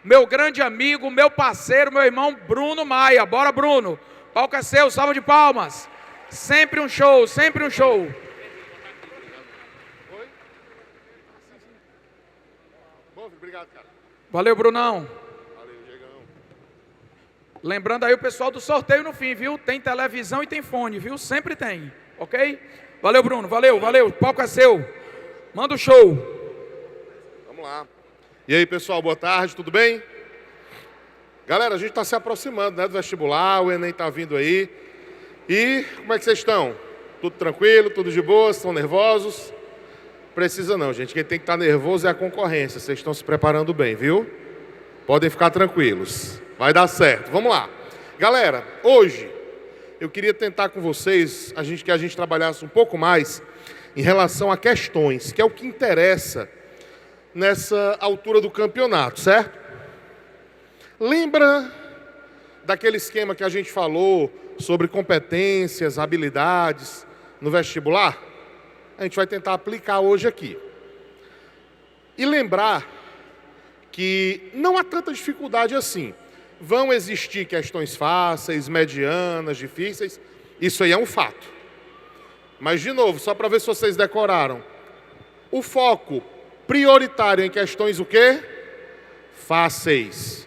meu grande amigo, meu parceiro, meu irmão Bruno Maia. Bora, Bruno. O palco é seu, salva de palmas. Sempre um show, sempre um show. Obrigado, cara. Valeu, Brunão. Valeu, Diegão. Lembrando aí o pessoal do sorteio no fim, viu? Tem televisão e tem fone, viu? Sempre tem, ok? Valeu, Bruno. Valeu, valeu. O palco é seu. Manda o show. Vamos lá. E aí, pessoal, boa tarde, tudo bem? Galera, a gente está se aproximando, né, do vestibular, o Enem está vindo aí. E como é que vocês estão? Tudo tranquilo, tudo de boa, estão nervosos? Precisa não, gente. Quem tem que estar nervoso é a concorrência. Vocês estão se preparando bem, viu? Podem ficar tranquilos. Vai dar certo. Vamos lá. Galera, hoje eu queria tentar com vocês que a gente trabalhasse um pouco mais em relação a questões, que é o que interessa nessa altura do campeonato, certo? Lembra daquele esquema que a gente falou sobre competências, habilidades no vestibular? A gente vai tentar aplicar hoje aqui. E lembrar que não há tanta dificuldade assim. Vão existir questões fáceis, medianas, difíceis. Isso aí é um fato. Mas, de novo, só para ver se vocês decoraram. O foco prioritário em questões o quê? Fáceis.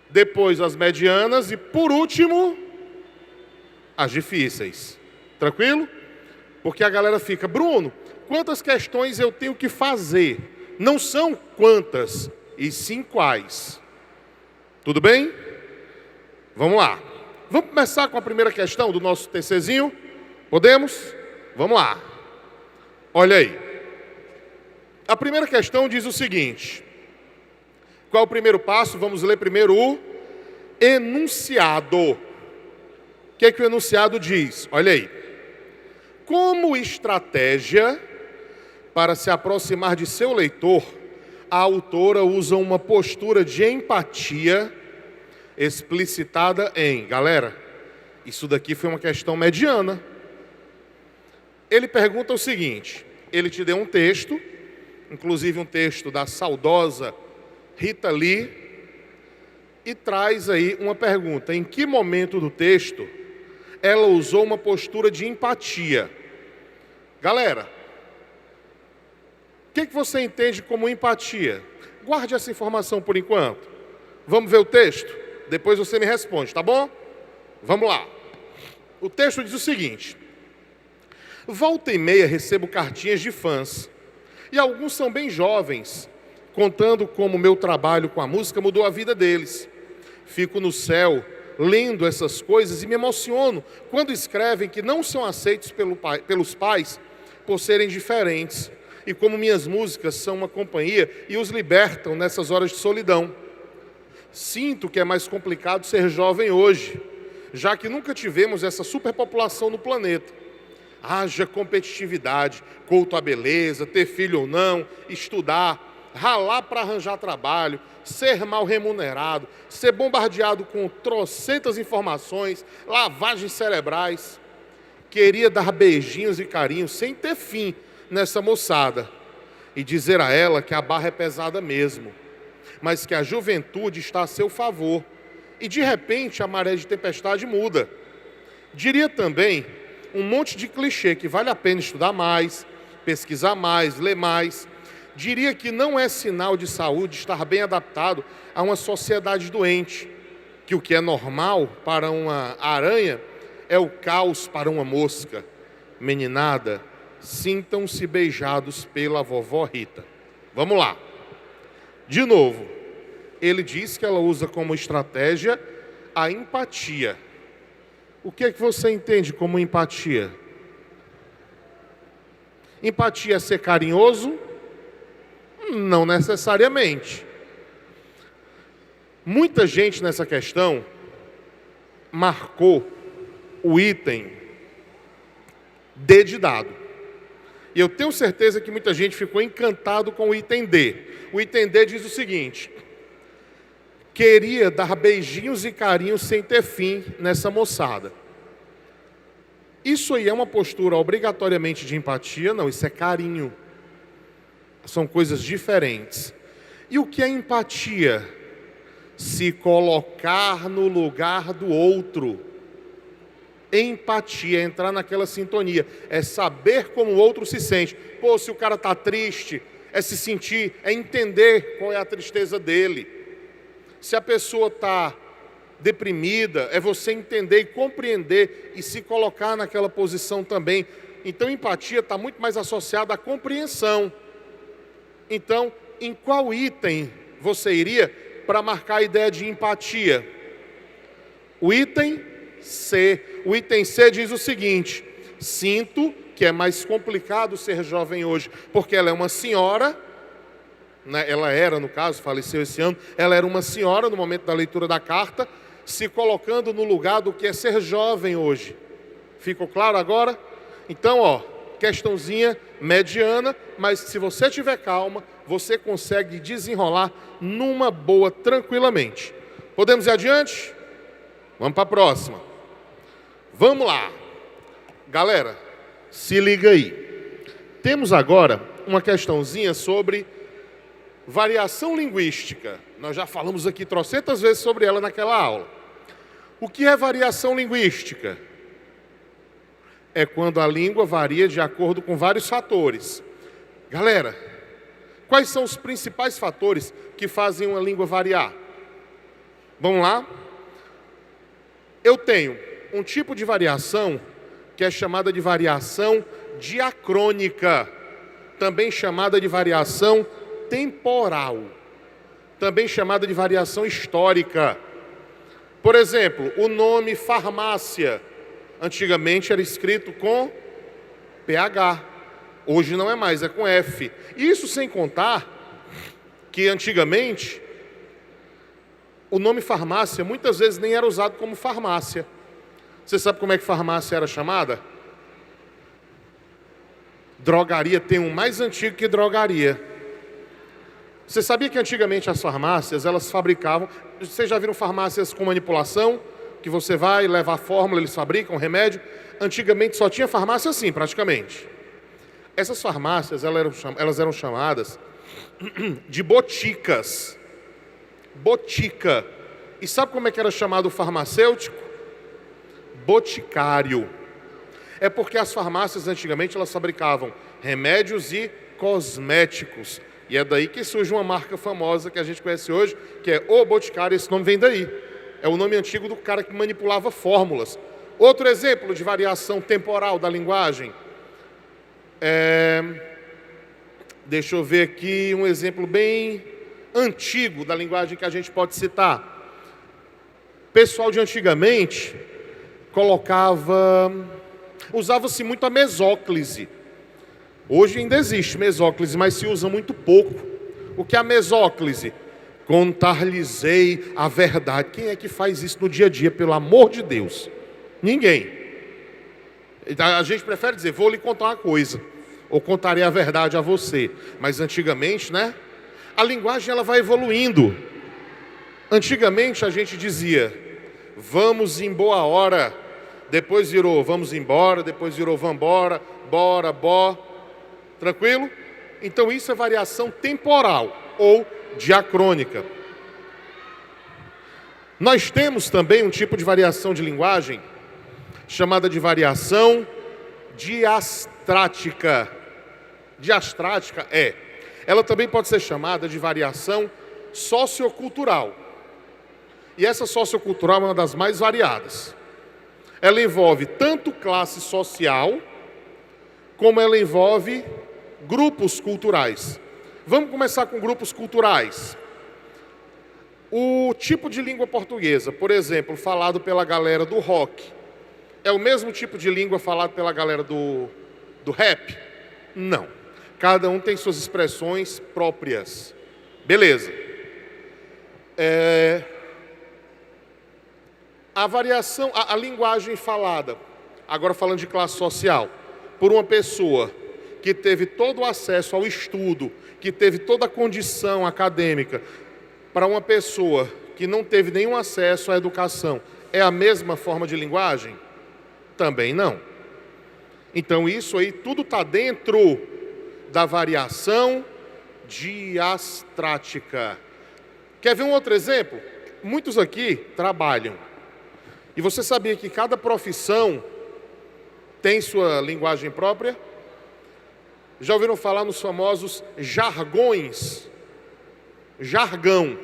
Depois as medianas e, por último, as difíceis. Tranquilo? Porque a galera fica, Bruno, quantas questões eu tenho que fazer? Não são quantas, e sim quais. Tudo bem? Vamos lá. Vamos começar com a primeira questão do nosso TCzinho? Podemos? Vamos lá. Olha aí. A primeira questão diz o seguinte. Qual é o primeiro passo? Vamos ler primeiro o enunciado. O que é que o enunciado diz? Olha aí. Como estratégia para se aproximar de seu leitor, a autora usa uma postura de empatia explicitada em... Galera, isso daqui foi uma questão mediana. Ele pergunta o seguinte, ele te deu um texto, inclusive um texto da saudosa Rita Lee, e traz aí uma pergunta. Em que momento do texto ela usou uma postura de empatia? Galera, o que você entende como empatia? Guarde essa informação por enquanto. Vamos ver o texto? Depois você me responde, tá bom? Vamos lá. O texto diz o seguinte. Volta e meia recebo cartinhas de fãs. E alguns são bem jovens, contando como meu trabalho com a música mudou a vida deles. Fico no céu lendo essas coisas e me emociono quando escrevem que não são aceitos pelos pais por serem diferentes e como minhas músicas são uma companhia e os libertam nessas horas de solidão. Sinto que é mais complicado ser jovem hoje, já que nunca tivemos essa superpopulação no planeta. Haja competitividade, culto à beleza, ter filho ou não, estudar, ralar para arranjar trabalho, ser mal remunerado, ser bombardeado com trocentas informações, lavagens cerebrais. Queria dar beijinhos e carinhos sem ter fim nessa moçada e dizer a ela que a barra é pesada mesmo, mas que a juventude está a seu favor e de repente a maré de tempestade muda. Diria também um monte de clichê que vale a pena estudar mais, pesquisar mais, ler mais. Diria que não é sinal de saúde estar bem adaptado a uma sociedade doente, que o que é normal para uma aranha é o caos para uma mosca. Meninada, sintam-se beijados pela vovó Rita. Vamos lá. De novo, ele diz que ela usa como estratégia a empatia. O que é que você entende como empatia? Empatia é ser carinhoso? Não necessariamente. Muita gente nessa questão marcou o item D de dado. E eu tenho certeza que muita gente ficou encantado com o item D. O item D diz o seguinte: queria dar beijinhos e carinhos sem ter fim nessa moçada. Isso aí é uma postura obrigatoriamente de empatia? Não, isso é carinho. São coisas diferentes. E o que é empatia? se colocar no lugar do outro. Empatia, é entrar naquela sintonia, é saber como o outro se sente. Pô, se o cara está triste, é se sentir, é entender qual é a tristeza dele. Se a pessoa está deprimida, é você entender e compreender e se colocar naquela posição também. Então, empatia está muito mais associada à compreensão. Então, em qual item você iria para marcar a ideia de empatia? O item C. O item C diz o seguinte: sinto que é mais complicado ser jovem hoje, porque ela é uma senhora, né? Ela era, no caso, faleceu esse ano, ela era uma senhora no momento da leitura da carta, se colocando no lugar do que é ser jovem hoje. Ficou claro agora? Então, questãozinha mediana, mas se você tiver calma, você consegue desenrolar numa boa, tranquilamente. Podemos ir adiante? Vamos para a próxima. Vamos lá. Galera, se liga aí. Temos agora uma questãozinha sobre variação linguística. Nós já falamos aqui trocentas vezes sobre ela naquela aula. O que é variação linguística? É quando a língua varia de acordo com vários fatores. Galera, quais são os principais fatores que fazem uma língua variar? Vamos lá? Eu tenho um tipo de variação que é chamada de variação diacrônica, também chamada de variação temporal, também chamada de variação histórica. Por exemplo, o nome farmácia, antigamente era escrito com PH, hoje não é mais, é com F. Isso sem contar que antigamente o nome farmácia muitas vezes nem era usado como farmácia. Você sabe como é que farmácia era chamada? Drogaria, tem um mais antigo que drogaria. Você sabia que antigamente as farmácias, elas fabricavam... Vocês já viram farmácias com manipulação? Que você vai, leva a fórmula, eles fabricam remédio. Antigamente só tinha farmácia assim, praticamente. Essas farmácias, elas eram chamadas de boticas. Botica. E sabe como é que era chamado o farmacêutico? Boticário. É porque as farmácias antigamente elas fabricavam remédios e cosméticos. E é daí que surge uma marca famosa que a gente conhece hoje, que é o Boticário. Esse nome vem daí. É o nome antigo do cara que manipulava fórmulas. Outro exemplo de variação temporal da linguagem. Deixa eu ver aqui um exemplo bem antigo da linguagem que a gente pode citar. Pessoal de antigamente usava-se muito a mesóclise. Hoje ainda existe mesóclise, mas se usa muito pouco. O que é a mesóclise? Contar-lhes-ei a verdade. Quem é que faz isso no dia a dia, pelo amor de Deus? Ninguém. A gente prefere dizer, vou lhe contar uma coisa, ou contarei a verdade a você. Mas antigamente, né? A linguagem ela vai evoluindo. Antigamente a gente dizia, vamos em boa hora. Depois virou, vamos embora. Depois virou, vambora, bora, bó. Tranquilo? Então isso é variação temporal ou diacrônica. Nós temos também um tipo de variação de linguagem chamada de variação diastrática. Diastrática ela também pode ser chamada de variação sociocultural. E essa sociocultural é uma das mais variadas. Ela envolve tanto classe social, como ela envolve grupos culturais. Vamos começar com grupos culturais. O tipo de língua portuguesa, por exemplo, falado pela galera do rock, é o mesmo tipo de língua falado pela galera do rap? Não. Cada um tem suas expressões próprias. Beleza. A variação, a linguagem falada, agora falando de classe social, por uma pessoa que teve todo o acesso ao estudo, que teve toda a condição acadêmica, para uma pessoa que não teve nenhum acesso à educação, é a mesma forma de linguagem? Também não. Então isso aí tudo está dentro da variação diastrática. Quer ver um outro exemplo? muitos aqui trabalham. E você sabia que cada profissão tem sua linguagem própria? Já ouviram falar nos famosos jargões? Jargão.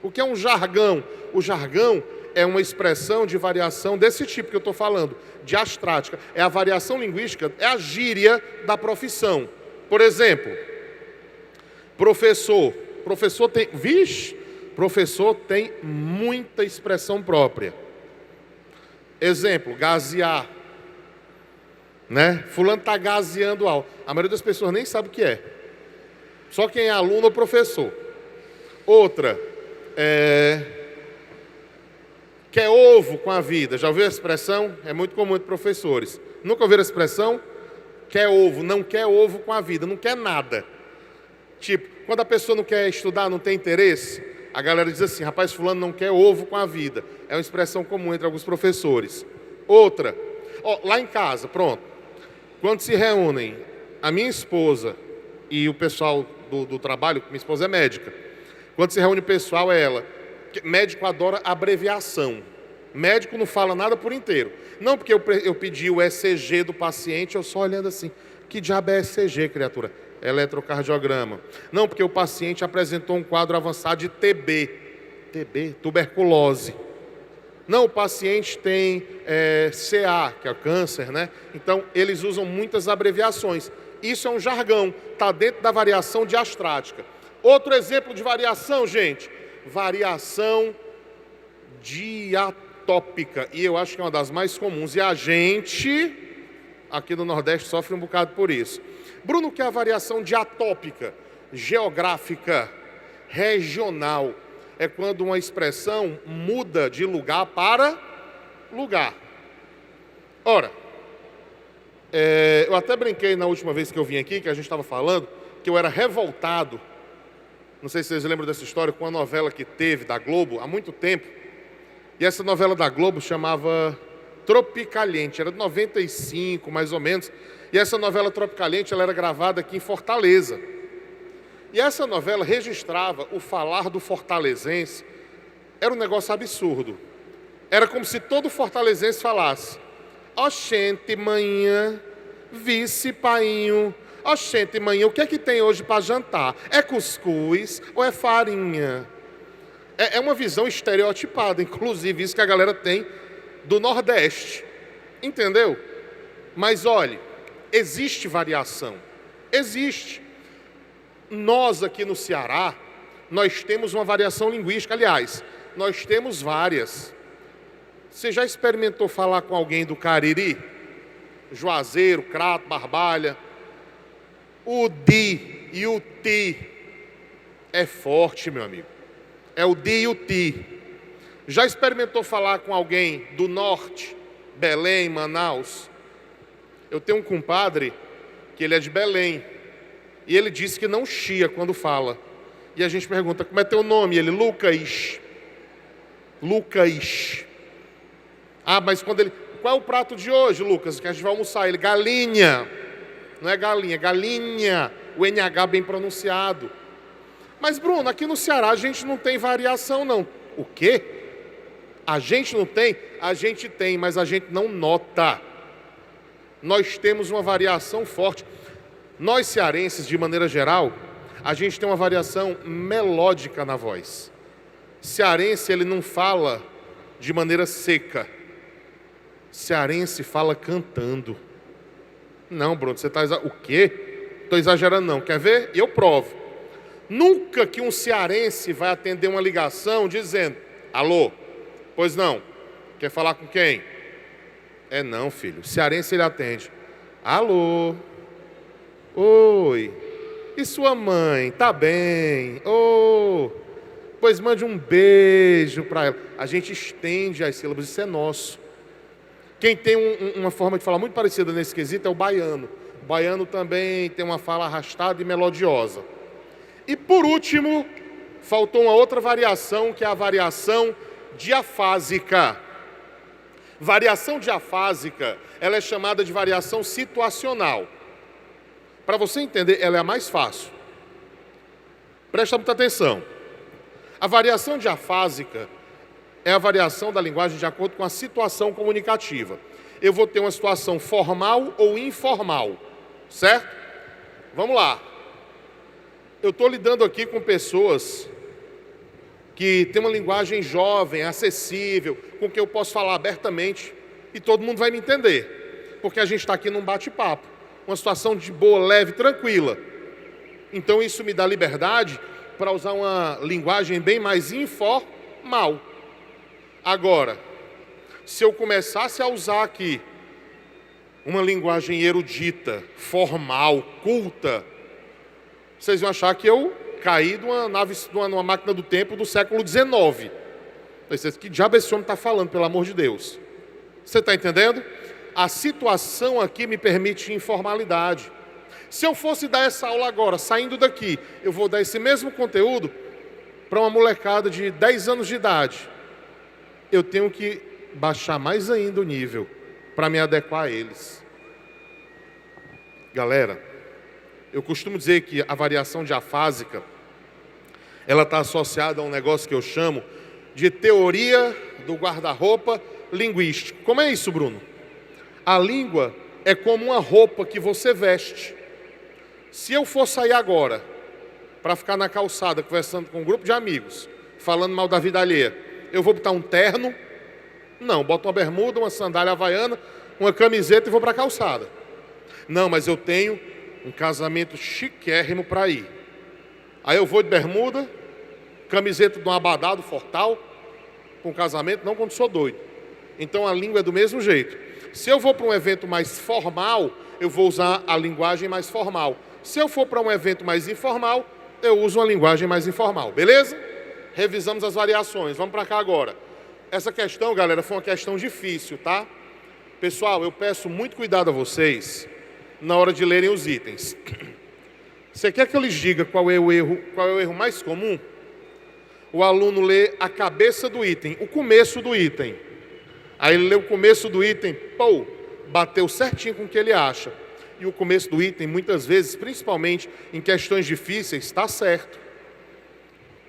O que é um jargão? O jargão é uma expressão de variação desse tipo que eu estou falando, diastrática. É a variação linguística, é a gíria da profissão. Por exemplo, professor. Professor tem muita expressão própria. Exemplo, gazear. Né? Fulano está gazeando algo. A maioria das pessoas nem sabe o que é. Só quem é aluno ou professor. Outra, quer ovo com a vida. Já ouviu a expressão? É muito comum entre professores. Nunca ouviram a expressão? Quer ovo, não quer ovo com a vida, não quer nada. Tipo, quando a pessoa não quer estudar, não tem interesse, a galera diz assim, rapaz, fulano não quer ovo com a vida. É uma expressão comum entre alguns professores. Outra, lá em casa, pronto. Quando se reúnem a minha esposa e o pessoal do trabalho, minha esposa é médica. Quando se reúne o pessoal, é ela. Médico adora abreviação. Médico não fala nada por inteiro. Não porque eu pedi o ECG do paciente, eu só olhando assim. Que diabo é ECG, criatura? Eletrocardiograma. Não, porque o paciente apresentou um quadro avançado de TB. TB? Tuberculose. Não, o paciente tem CA, que é o câncer, né? Então, eles usam muitas abreviações. Isso é um jargão, está dentro da variação diastrática. Outro exemplo de variação, gente, variação diatópica. E eu acho que é uma das mais comuns. E a gente, aqui no Nordeste, sofre um bocado por isso. Bruno, o que é a variação diatópica? Geográfica, regional. É quando uma expressão muda de lugar para lugar. Ora, eu até brinquei na última vez que eu vim aqui, que a gente estava falando, que eu era revoltado. Não sei se vocês lembram dessa história, com uma novela que teve da Globo há muito tempo. E essa novela da Globo chamava Tropicaliente, era de 95, mais ou menos. E essa novela Tropicaliente, ela era gravada aqui em Fortaleza. E essa novela registrava o falar do fortalezense. Era um negócio absurdo. Era como se todo fortalezense falasse: oxente, manhã, vice, painho. Oxente, manhã, o que é que tem hoje para jantar? É cuscuz ou é farinha? É uma visão estereotipada, inclusive isso que a galera tem do Nordeste. Entendeu? Mas olhe, existe variação. Existe. Nós aqui no Ceará, nós temos uma variação linguística. Aliás, nós temos várias. Você já experimentou falar com alguém do Cariri? Juazeiro, Crato, Barbalha. O di e o ti é forte, meu amigo. É o di e o ti. Já experimentou falar com alguém do norte? Belém, Manaus? Eu tenho um compadre que ele é de Belém. E ele disse que não chia quando fala. E a gente pergunta, como é teu nome? E ele, Lucas. Lucas. Ah, mas quando ele... Qual é o prato de hoje, Lucas? Que a gente vai almoçar. Ele, galinha. Não é galinha, galinha. O NH bem pronunciado. Mas, Bruno, aqui no Ceará a gente não tem variação, não. O quê? A gente não tem? A gente tem, mas a gente não nota. Nós temos uma variação forte. Nós cearenses, de maneira geral, a gente tem uma variação melódica na voz. Cearense, ele não fala de maneira seca. Cearense fala cantando. Não, Bruno, você está exagerando. O quê? Estou exagerando não. Quer ver? Eu provo. Nunca que um cearense vai atender uma ligação dizendo: alô, pois não, quer falar com quem? É não, filho. O cearense, ele atende: alô, oi, e sua mãe? Tá bem? Oh, pois mande um beijo para ela. A gente estende as sílabas, isso é nosso. Quem tem uma forma de falar muito parecida nesse quesito é o baiano. O baiano também tem uma fala arrastada e melodiosa. E por último, faltou uma outra variação, que é a variação diafásica. Variação diafásica, ela é chamada de variação situacional. Para você entender, ela é a mais fácil. Presta muita atenção. A variação diafásica é a variação da linguagem de acordo com a situação comunicativa. Eu vou ter uma situação formal ou informal, certo? Vamos lá. Eu estou lidando aqui com pessoas que têm uma linguagem jovem, acessível, com quem eu posso falar abertamente e todo mundo vai me entender, porque a gente está aqui num bate-papo, uma situação de boa, leve, tranquila. Então isso me dá liberdade para usar uma linguagem bem mais informal. Agora, se eu começasse a usar aqui uma linguagem erudita, formal, culta, vocês vão achar que eu caí numa máquina do tempo do século XIX. Vocês, que diabo esse homem está falando, pelo amor de Deus? Você está entendendo? A situação aqui me permite informalidade. Se eu fosse dar essa aula agora, saindo daqui, eu vou dar esse mesmo conteúdo para uma molecada de 10 anos de idade. Eu tenho que baixar mais ainda o nível para me adequar a eles. Galera, eu costumo dizer que a variação diafásica, ela está associada a um negócio que eu chamo de teoria do guarda-roupa linguístico. Como é isso, Bruno? A língua é como uma roupa que você veste. Se eu for sair agora para ficar na calçada conversando com um grupo de amigos, falando mal da vida alheia, eu vou botar um terno? Não, boto uma bermuda, uma sandália havaiana, uma camiseta e vou para a calçada. Não, mas eu tenho um casamento chiquérrimo para ir. Aí eu vou de bermuda, camiseta de um abadá do Fortal, com casamento, não quando sou doido. Então a língua é do mesmo jeito. Se eu vou para um evento mais formal, eu vou usar a linguagem mais formal. Se eu for para um evento mais informal, eu uso uma linguagem mais informal. Beleza? Revisamos as variações. Vamos para cá agora. Essa questão, galera, foi uma questão difícil, tá? Pessoal, eu peço muito cuidado a vocês na hora de lerem os itens. Você quer que eu lhes diga qual é o erro mais comum? O aluno lê a cabeça do item, o começo do item. Aí ele lê o começo do item, pô, bateu certinho com o que ele acha. E o começo do item, muitas vezes, principalmente em questões difíceis, está certo.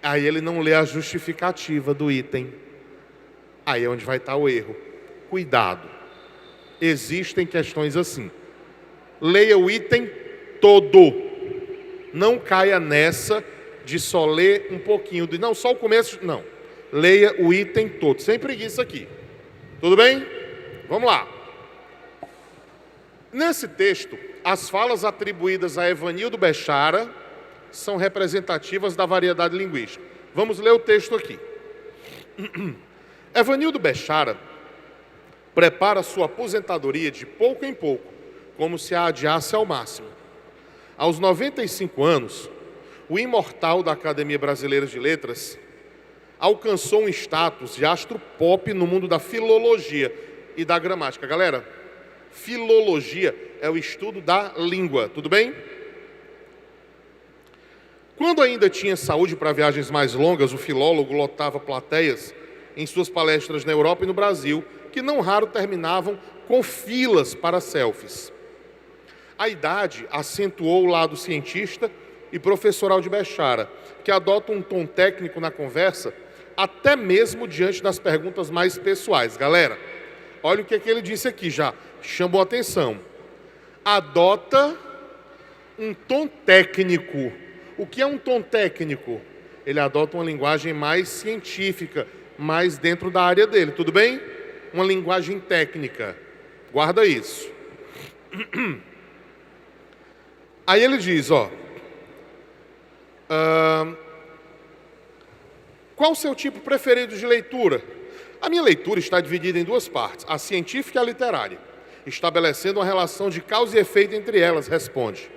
Aí ele não lê a justificativa do item. Aí é onde vai estar o erro. Cuidado. Existem questões assim. Leia o item todo. Não caia nessa de só ler um pouquinho. Não, só o começo. Não. Leia o item todo. Sem preguiça aqui. Tudo bem? Vamos lá. Nesse texto, as falas atribuídas a Evanildo Bechara são representativas da variedade linguística. Vamos ler o texto aqui. Evanildo Bechara prepara sua aposentadoria de pouco em pouco, como se a adiasse ao máximo. Aos 95 anos, o imortal da Academia Brasileira de Letras alcançou um status de astro pop no mundo da filologia e da gramática. Galera, filologia é o estudo da língua, tudo bem? Quando ainda tinha saúde para viagens mais longas, o filólogo lotava plateias em suas palestras na Europa e no Brasil, que não raro terminavam com filas para selfies. A idade acentuou o lado cientista e professoral de Bechara, que adota um tom técnico na conversa, até mesmo diante das perguntas mais pessoais. Galera, olha o que ele disse aqui já, chamou a atenção. Adota um tom técnico. O que é um tom técnico? Ele adota uma linguagem mais científica, mais dentro da área dele, tudo bem? Uma linguagem técnica. Guarda isso. Aí ele diz, ó. Qual o seu tipo preferido de leitura? A minha leitura está dividida em duas partes, a científica e a literária, estabelecendo uma relação de causa e efeito entre elas, responde.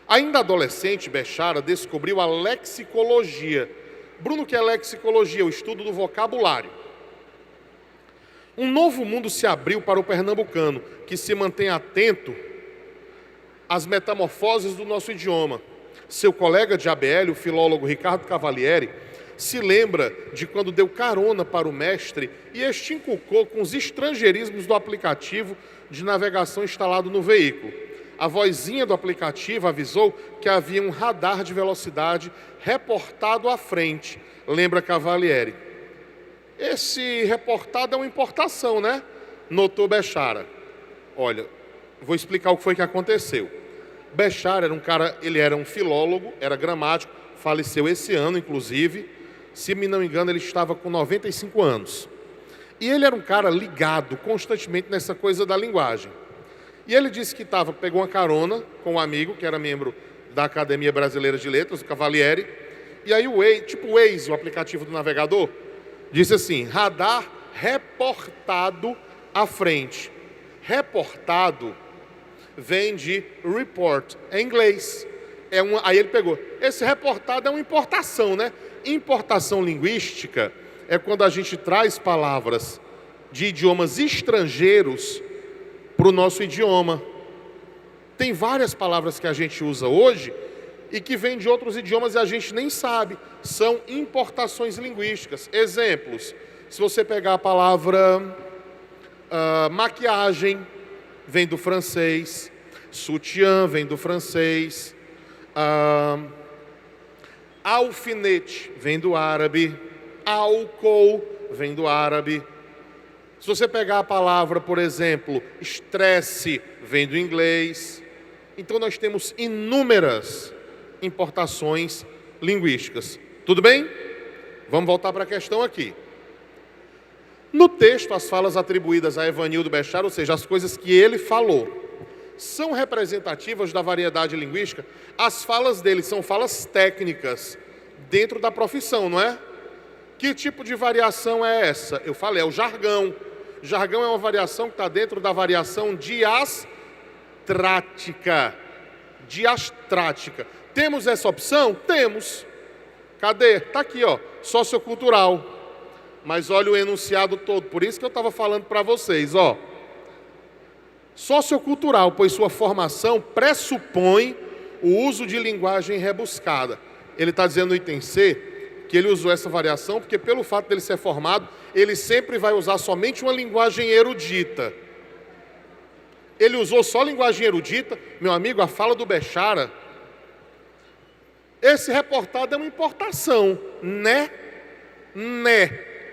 Ainda adolescente, Bechara descobriu a lexicologia. Bruno, o que é lexicologia? O estudo do vocabulário. Um novo mundo se abriu para o pernambucano, que se mantém atento às metamorfoses do nosso idioma. Seu colega de ABL, o filólogo Ricardo Cavalieri, se lembra de quando deu carona para o mestre e este inculcou com os estrangeirismos do aplicativo de navegação instalado no veículo. A vozinha do aplicativo avisou que havia um radar de velocidade reportado à frente. Lembra Cavalieri? Esse reportado é uma importação, né? Notou Bechara. Olha, vou explicar o que foi que aconteceu. Bechara era um cara, ele era um filólogo, era gramático, faleceu esse ano, inclusive. Se me não engano, ele estava com 95 anos. E ele era um cara ligado constantemente nessa coisa da linguagem. E ele disse que pegou uma carona com um amigo, que era membro da Academia Brasileira de Letras, o Cavalieri. E aí o Waze, o aplicativo do navegador, disse assim, radar reportado à frente. Reportado vem de report, em inglês. Aí ele pegou. Esse reportado é uma importação, né? Importação linguística é quando a gente traz palavras de idiomas estrangeiros para o nosso idioma. Tem várias palavras que a gente usa hoje e que vêm de outros idiomas e a gente nem sabe. São importações linguísticas. Exemplos, se você pegar a palavra maquiagem, vem do francês. Sutiã vem do francês. Alfinete vem do árabe. Álcool vem do árabe. Se você pegar a palavra, por exemplo, estresse, vem do inglês. Então nós temos inúmeras importações linguísticas. Tudo bem? Vamos voltar para a questão aqui. No texto, as falas atribuídas a Evanildo Bechara, ou seja, as coisas que ele falou, são representativas da variedade linguística. As falas dele são falas técnicas dentro da profissão, não é? Que tipo de variação é essa? Eu falei, é o jargão. Jargão é uma variação que está dentro da variação diastrática. Diastrática. Temos essa opção? Temos. Cadê? Está aqui, ó, sociocultural. Mas olha o enunciado todo. Por isso que eu estava falando para vocês, ó. Sociocultural, pois sua formação pressupõe o uso de linguagem rebuscada. Ele está dizendo no item C que ele usou essa variação porque pelo fato dele ser formado, ele sempre vai usar somente uma linguagem erudita. Ele usou só linguagem erudita. Meu amigo, a fala do Bechara, esse reportado é uma importação, né?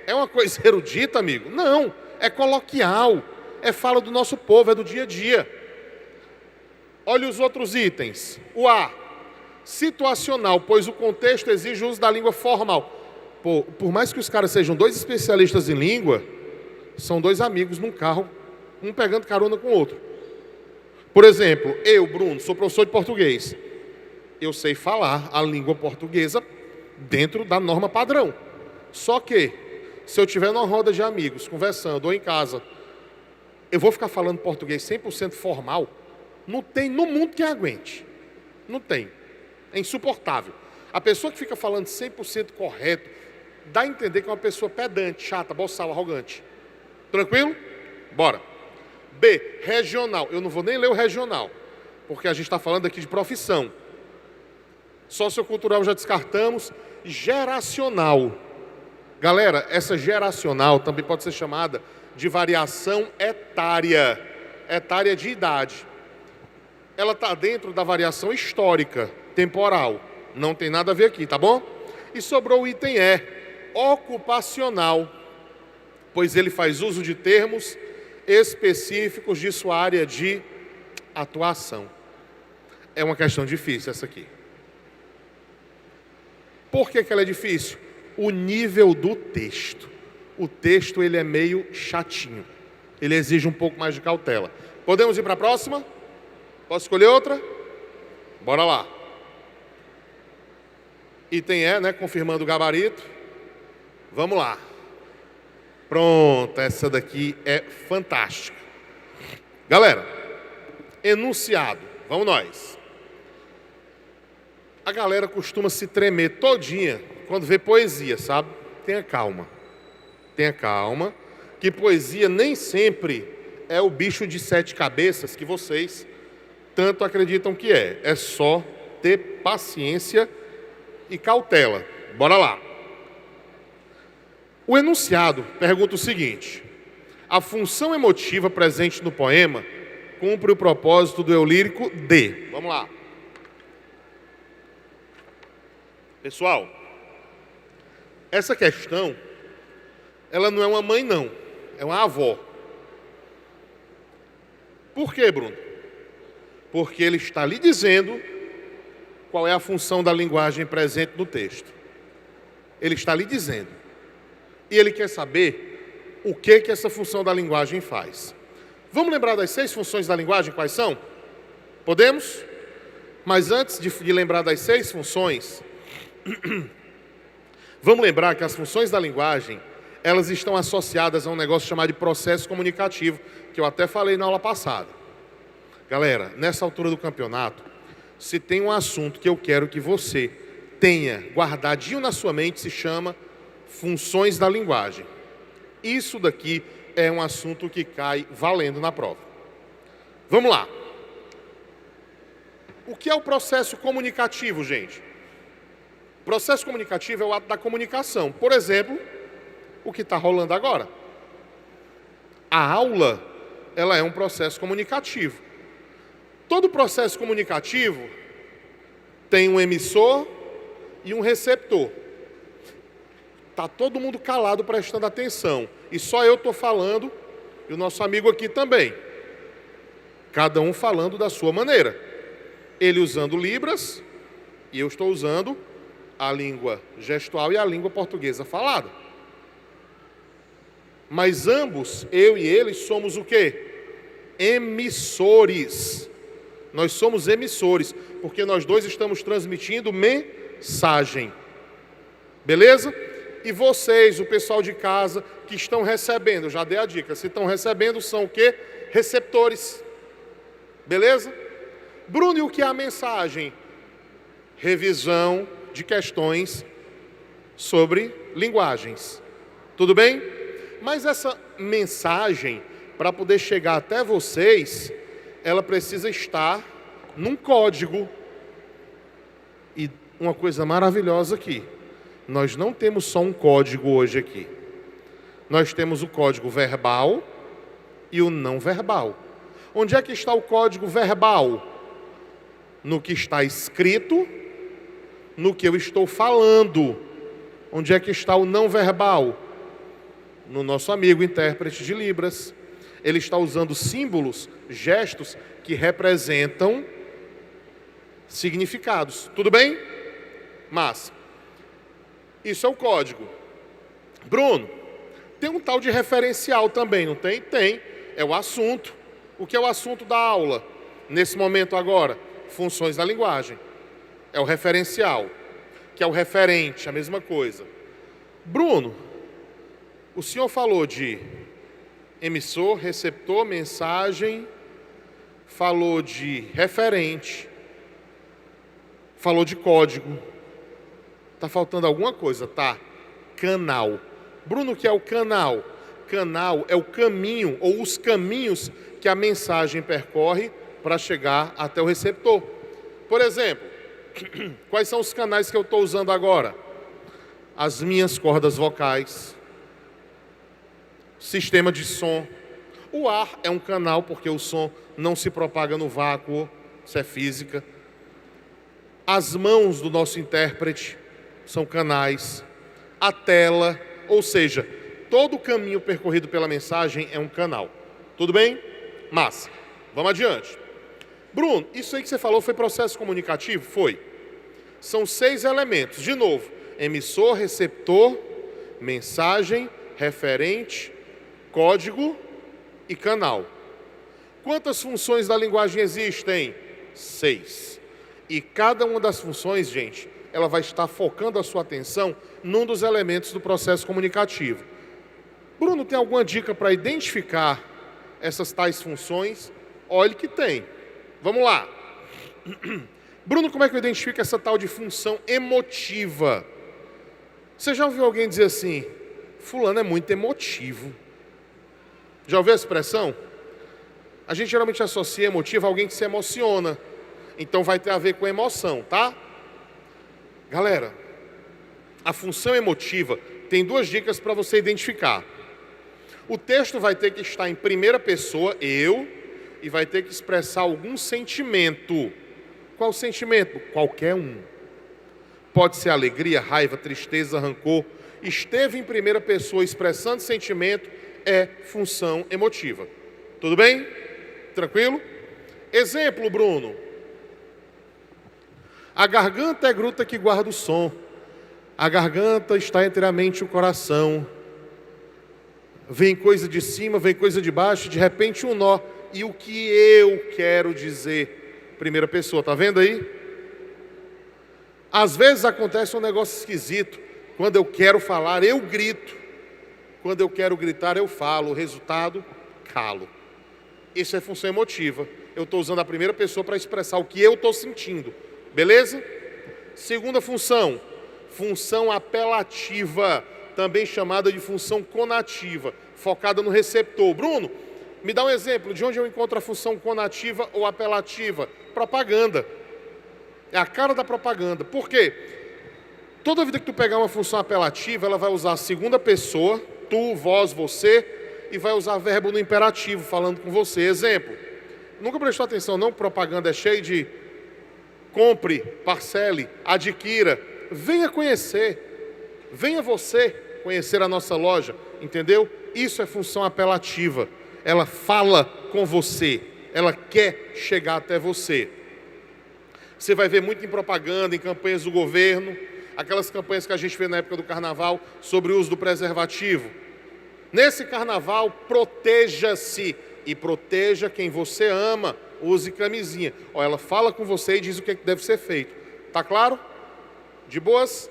É uma coisa erudita, amigo? Não, é coloquial, é fala do nosso povo, é do dia a dia. Olha os outros itens. O A, situacional, pois o contexto exige o uso da língua formal. Pô, por mais que os caras sejam dois especialistas em língua, são dois amigos num carro, um pegando carona com o outro. Por exemplo, eu, Bruno, sou professor de português. Eu sei falar a língua portuguesa dentro da norma padrão. Só que, se eu estiver numa roda de amigos, conversando, ou em casa, eu vou ficar falando português 100% formal? Não tem no mundo que aguente. Não tem. É insuportável. A pessoa que fica falando 100% correto, dá a entender que é uma pessoa pedante, chata, boçal, arrogante. Tranquilo? Bora. B, regional. Eu não vou nem ler o regional, porque a gente está falando aqui de profissão. Sociocultural já descartamos. Geracional. Galera, essa geracional também pode ser chamada de variação etária. Etária de idade. Ela está dentro da variação histórica, temporal. Não tem nada a ver aqui, tá bom? E sobrou o item E, ocupacional, pois ele faz uso de termos específicos de sua área de atuação. É uma questão difícil essa aqui. Por que ela é difícil? O nível do texto. O texto ele é meio chatinho. Ele exige um pouco mais de cautela. Podemos ir para a próxima? Posso escolher outra? Bora lá. Item E, né? Confirmando o gabarito. Vamos lá. Pronto, essa daqui é fantástica. Galera, enunciado. Vamos nós. A galera costuma se tremer todinha quando vê poesia, sabe? Tenha calma. Tenha calma, que poesia nem sempre é o bicho de 7 cabeças que vocês tanto acreditam que é. É só ter paciência e cautela. Bora lá. O enunciado pergunta o seguinte: a função emotiva presente no poema cumpre o propósito do eu lírico de. Vamos lá. Pessoal, essa questão, ela não é uma mãe não, é uma avó. Por quê, Bruno? Porque ele está lhe dizendo qual é a função da linguagem presente no texto. Ele está lhe dizendo. E ele quer saber o que essa função da linguagem faz. Vamos lembrar das 6 funções da linguagem, quais são? Podemos? Mas antes de lembrar das 6 funções, vamos lembrar que as funções da linguagem, elas estão associadas a um negócio chamado de processo comunicativo, que eu até falei na aula passada. Galera, nessa altura do campeonato, se tem um assunto que eu quero que você tenha guardadinho na sua mente, se chama funções da linguagem. Isso daqui é um assunto que cai valendo na prova. Vamos lá. O que é o processo comunicativo, gente? O processo comunicativo é o ato da comunicação. Por exemplo, o que está rolando agora. A aula, ela é um processo comunicativo. Todo processo comunicativo tem um emissor e um receptor. Está todo mundo calado prestando atenção. E só eu estou falando, e o nosso amigo aqui também. Cada um falando da sua maneira. Ele usando Libras, e eu estou usando a língua gestual e a língua portuguesa falada. Mas ambos, eu e ele, somos o quê? Emissores. Nós somos emissores, porque nós dois estamos transmitindo mensagem. Beleza? E vocês, o pessoal de casa, que estão recebendo, já dei a dica, se estão recebendo, são o quê? Receptores. Beleza? Bruno, e o que é a mensagem? Revisão de questões sobre linguagens. Tudo bem? Mas essa mensagem, para poder chegar até vocês, ela precisa estar num código. E uma coisa maravilhosa aqui, nós não temos só um código hoje aqui. Nós temos o código verbal e o não verbal. Onde é que está o código verbal? No que está escrito, no que eu estou falando. Onde é que está o não verbal? No nosso amigo intérprete de Libras. Ele está usando símbolos, gestos que representam significados. Tudo bem? Mas isso é o código. Bruno, tem um tal de referencial também, não tem? Tem. É o assunto. O que é o assunto da aula? Nesse momento agora, funções da linguagem. É o referencial, que é o referente, a mesma coisa. Bruno, o senhor falou de emissor, receptor, mensagem, falou de referente, falou de código. Está faltando alguma coisa, tá? Canal. Bruno, o que é o canal? Canal é o caminho ou os caminhos que a mensagem percorre para chegar até o receptor. Por exemplo, quais são os canais que eu estou usando agora? As minhas cordas vocais, sistema de som. O ar é um canal porque o som não se propaga no vácuo, isso é física. As mãos do nosso intérprete são canais. A tela, ou seja, todo o caminho percorrido pela mensagem é um canal. Tudo bem? Massa. Vamos adiante. Bruno, isso aí que você falou foi processo comunicativo? Foi. São 6 elementos. De novo, emissor, receptor, mensagem, referente, código e canal. Quantas funções da linguagem existem? 6. E cada uma das funções, gente, ela vai estar focando a sua atenção num dos elementos do processo comunicativo. Bruno, tem alguma dica para identificar essas tais funções? Olha que tem. Vamos lá. Bruno, como é que eu identifico essa tal de função emotiva? Você já ouviu alguém dizer assim, fulano é muito emotivo? Já ouviu a expressão? A gente geralmente associa emotivo a alguém que se emociona. Então vai ter a ver com emoção, tá? Galera, a função emotiva tem 2 dicas para você identificar. O texto vai ter que estar em primeira pessoa, eu, e vai ter que expressar algum sentimento. Qual sentimento? Qualquer um. Pode ser alegria, raiva, tristeza, rancor. Esteve em primeira pessoa expressando sentimento, é função emotiva. Tudo bem? Tranquilo? Exemplo, Bruno. A garganta é gruta que guarda o som. A garganta está entre a mente e o coração. Vem coisa de cima, vem coisa de baixo, de repente um nó. E o que eu quero dizer? Primeira pessoa, tá vendo aí? Às vezes acontece um negócio esquisito. Quando eu quero falar, eu grito. Quando eu quero gritar, eu falo. O resultado, calo. Isso é função emotiva. Eu estou usando a primeira pessoa para expressar o que eu estou sentindo. Beleza? Segunda função, função apelativa, também chamada de função conativa, focada no receptor. Bruno, me dá um exemplo de onde eu encontro a função conativa ou apelativa? Propaganda. É a cara da propaganda. Por quê? Toda vida que tu pegar uma função apelativa, ela vai usar a segunda pessoa, tu, vós, você, e vai usar verbo no imperativo, falando com você. Exemplo, nunca prestou atenção não, propaganda é cheio de compre, parcele, adquira, venha conhecer, venha você conhecer a nossa loja, entendeu? Isso é função apelativa, ela fala com você, ela quer chegar até você. Você vai ver muito em propaganda, em campanhas do governo, aquelas campanhas que a gente vê na época do carnaval sobre o uso do preservativo. Nesse carnaval, proteja-se e proteja quem você ama. Use camisinha. Ó, ela fala com você e diz o que deve ser feito. Tá claro? De boas?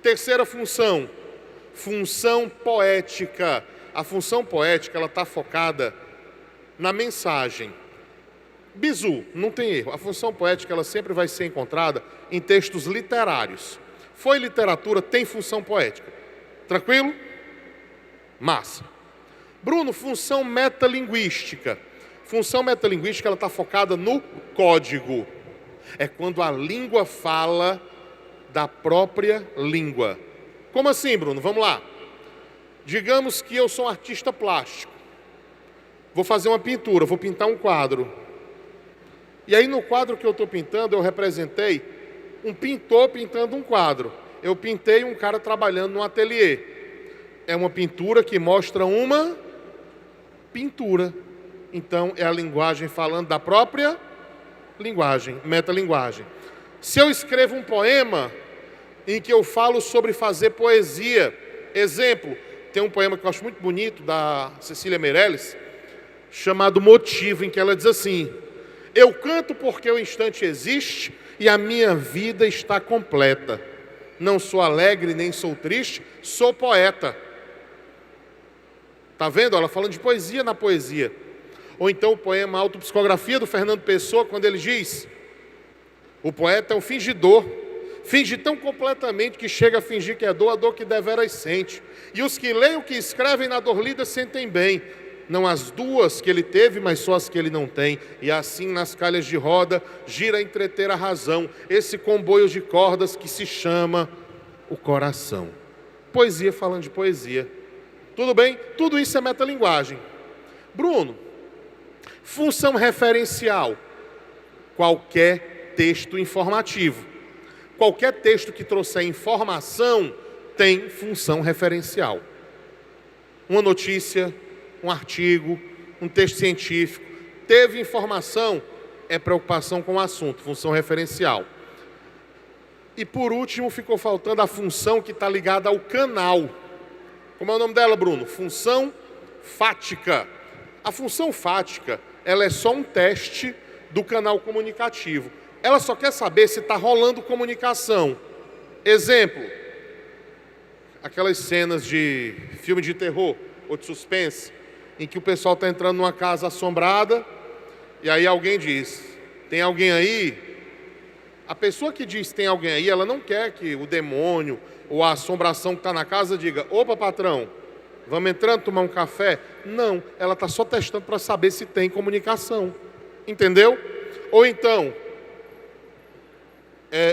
Terceira função, função poética. A função poética, ela está focada na mensagem. Bizu, não tem erro. A função poética, ela sempre vai ser encontrada em textos literários. Foi literatura, tem função poética. Tranquilo? Massa. Bruno, função metalinguística. Função metalinguística, ela está focada no código. É quando a língua fala da própria língua. Como assim, Bruno? Vamos lá. Digamos que eu sou um artista plástico. Vou fazer uma pintura, vou pintar um quadro. E aí no quadro que eu estou pintando, eu representei um pintor pintando um quadro. Eu pintei um cara trabalhando num ateliê. É uma pintura que mostra uma pintura. Então, é a linguagem falando da própria linguagem, metalinguagem. Se eu escrevo um poema em que eu falo sobre fazer poesia, exemplo, tem um poema que eu acho muito bonito, da Cecília Meirelles, chamado Motivo, em que ela diz assim: eu canto porque o instante existe e a minha vida está completa. Não sou alegre nem sou triste, sou poeta. Tá vendo? Ela falando de poesia na poesia. Ou então o poema Autopsicografia do Fernando Pessoa, quando ele diz: o poeta é um fingidor, finge tão completamente que chega a fingir que é dor, a dor que deveras sente. E os que leem o que escrevem na dor lida sentem bem, não as duas que ele teve, mas só as que ele não tem. E assim nas calhas de roda gira a entreter a razão, esse comboio de cordas que se chama o coração. Poesia falando de poesia. Tudo bem? Tudo isso é metalinguagem. Bruno, função referencial. Qualquer texto informativo. Qualquer texto que trouxer informação tem função referencial. Uma notícia, um artigo, um texto científico, teve informação, é preocupação com o assunto, função referencial. E por último, ficou faltando a função que está ligada ao canal. Como é o nome dela, Bruno? Função fática. A função fática, ela é só um teste do canal comunicativo. Ela só quer saber se está rolando comunicação. Exemplo, aquelas cenas de filme de terror ou de suspense, em que o pessoal está entrando numa casa assombrada, e aí alguém diz: tem alguém aí? A pessoa que diz tem alguém aí, ela não quer que o demônio ou a assombração que está na casa diga: opa, patrão, vamos entrando tomar um café? Não, ela está só testando para saber se tem comunicação. Entendeu? Ou então,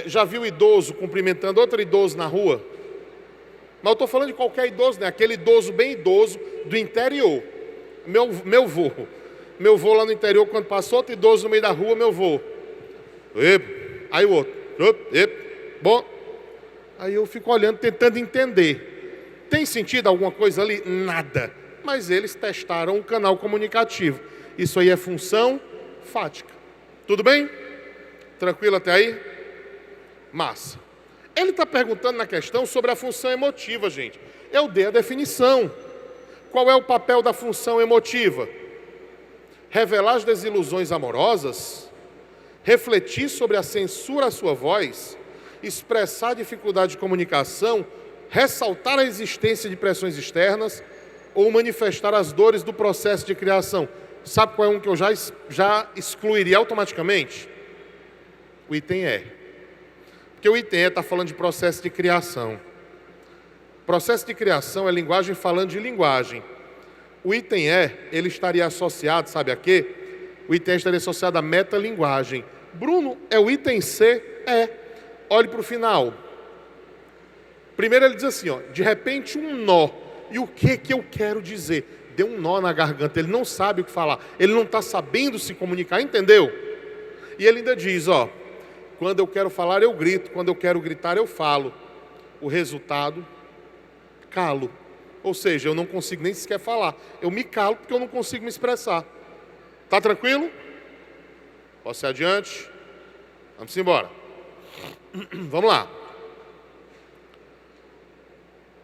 já viu idoso cumprimentando outro idoso na rua? Mas eu estou falando de qualquer idoso, né? Aquele idoso bem idoso do interior. Meu vô, Meu vô lá no interior, quando passou outro idoso no meio da rua, meu vô. Aí o outro. Bom. Aí eu fico olhando, tentando entender. Tem sentido alguma coisa ali? Nada. Mas eles testaram um canal comunicativo. Isso aí é função fática. Tudo bem? Tranquilo até aí? Massa. Ele está perguntando na questão sobre a função emotiva, gente. Eu dei a definição. Qual é o papel da função emotiva? Revelar as desilusões amorosas, refletir sobre a censura à sua voz, expressar a dificuldade de comunicação, ressaltar a existência de pressões externas ou manifestar as dores do processo de criação. Sabe qual é um que eu já excluiria automaticamente? O item E. Porque o item E está falando de processo de criação. Processo de criação é linguagem falando de linguagem. O item E, ele estaria associado, sabe a quê? O item E estaria associado à metalinguagem. Bruno, é o item C? É. Olhe para o final. Primeiro ele diz assim, ó, de repente um nó. E o que eu quero dizer? Deu um nó na garganta, ele não sabe o que falar. Ele não está sabendo se comunicar, entendeu? E ele ainda diz, ó, quando eu quero falar eu grito, quando eu quero gritar eu falo. O resultado, calo. Ou seja, eu não consigo nem sequer falar. Eu me calo porque eu não consigo me expressar. Tá tranquilo? Posso ir adiante? Vamos embora. Vamos lá.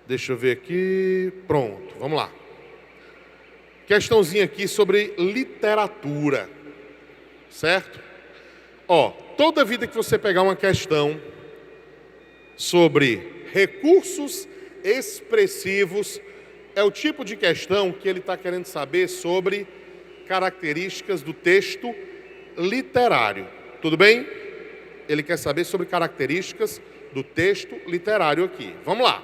Deixa eu ver aqui. Pronto, vamos lá. Questãozinha aqui sobre literatura. Certo? Ó, toda vida que você pegar uma questão sobre recursos expressivos, é o tipo de questão que ele está querendo saber sobre características do texto literário. Tudo bem? Ele quer saber sobre características do texto literário aqui. Vamos lá.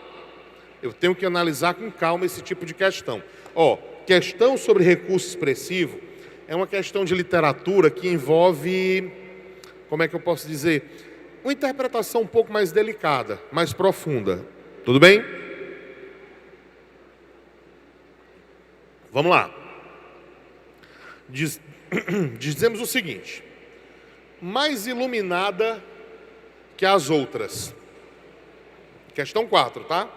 Eu tenho que analisar com calma esse tipo de questão. Ó, questão sobre recurso expressivo é uma questão de literatura que envolve, como é que eu posso dizer, uma interpretação um pouco mais delicada, mais profunda. Tudo bem? Vamos lá. Dizemos o seguinte: mais iluminada que as outras. Questão 4, tá?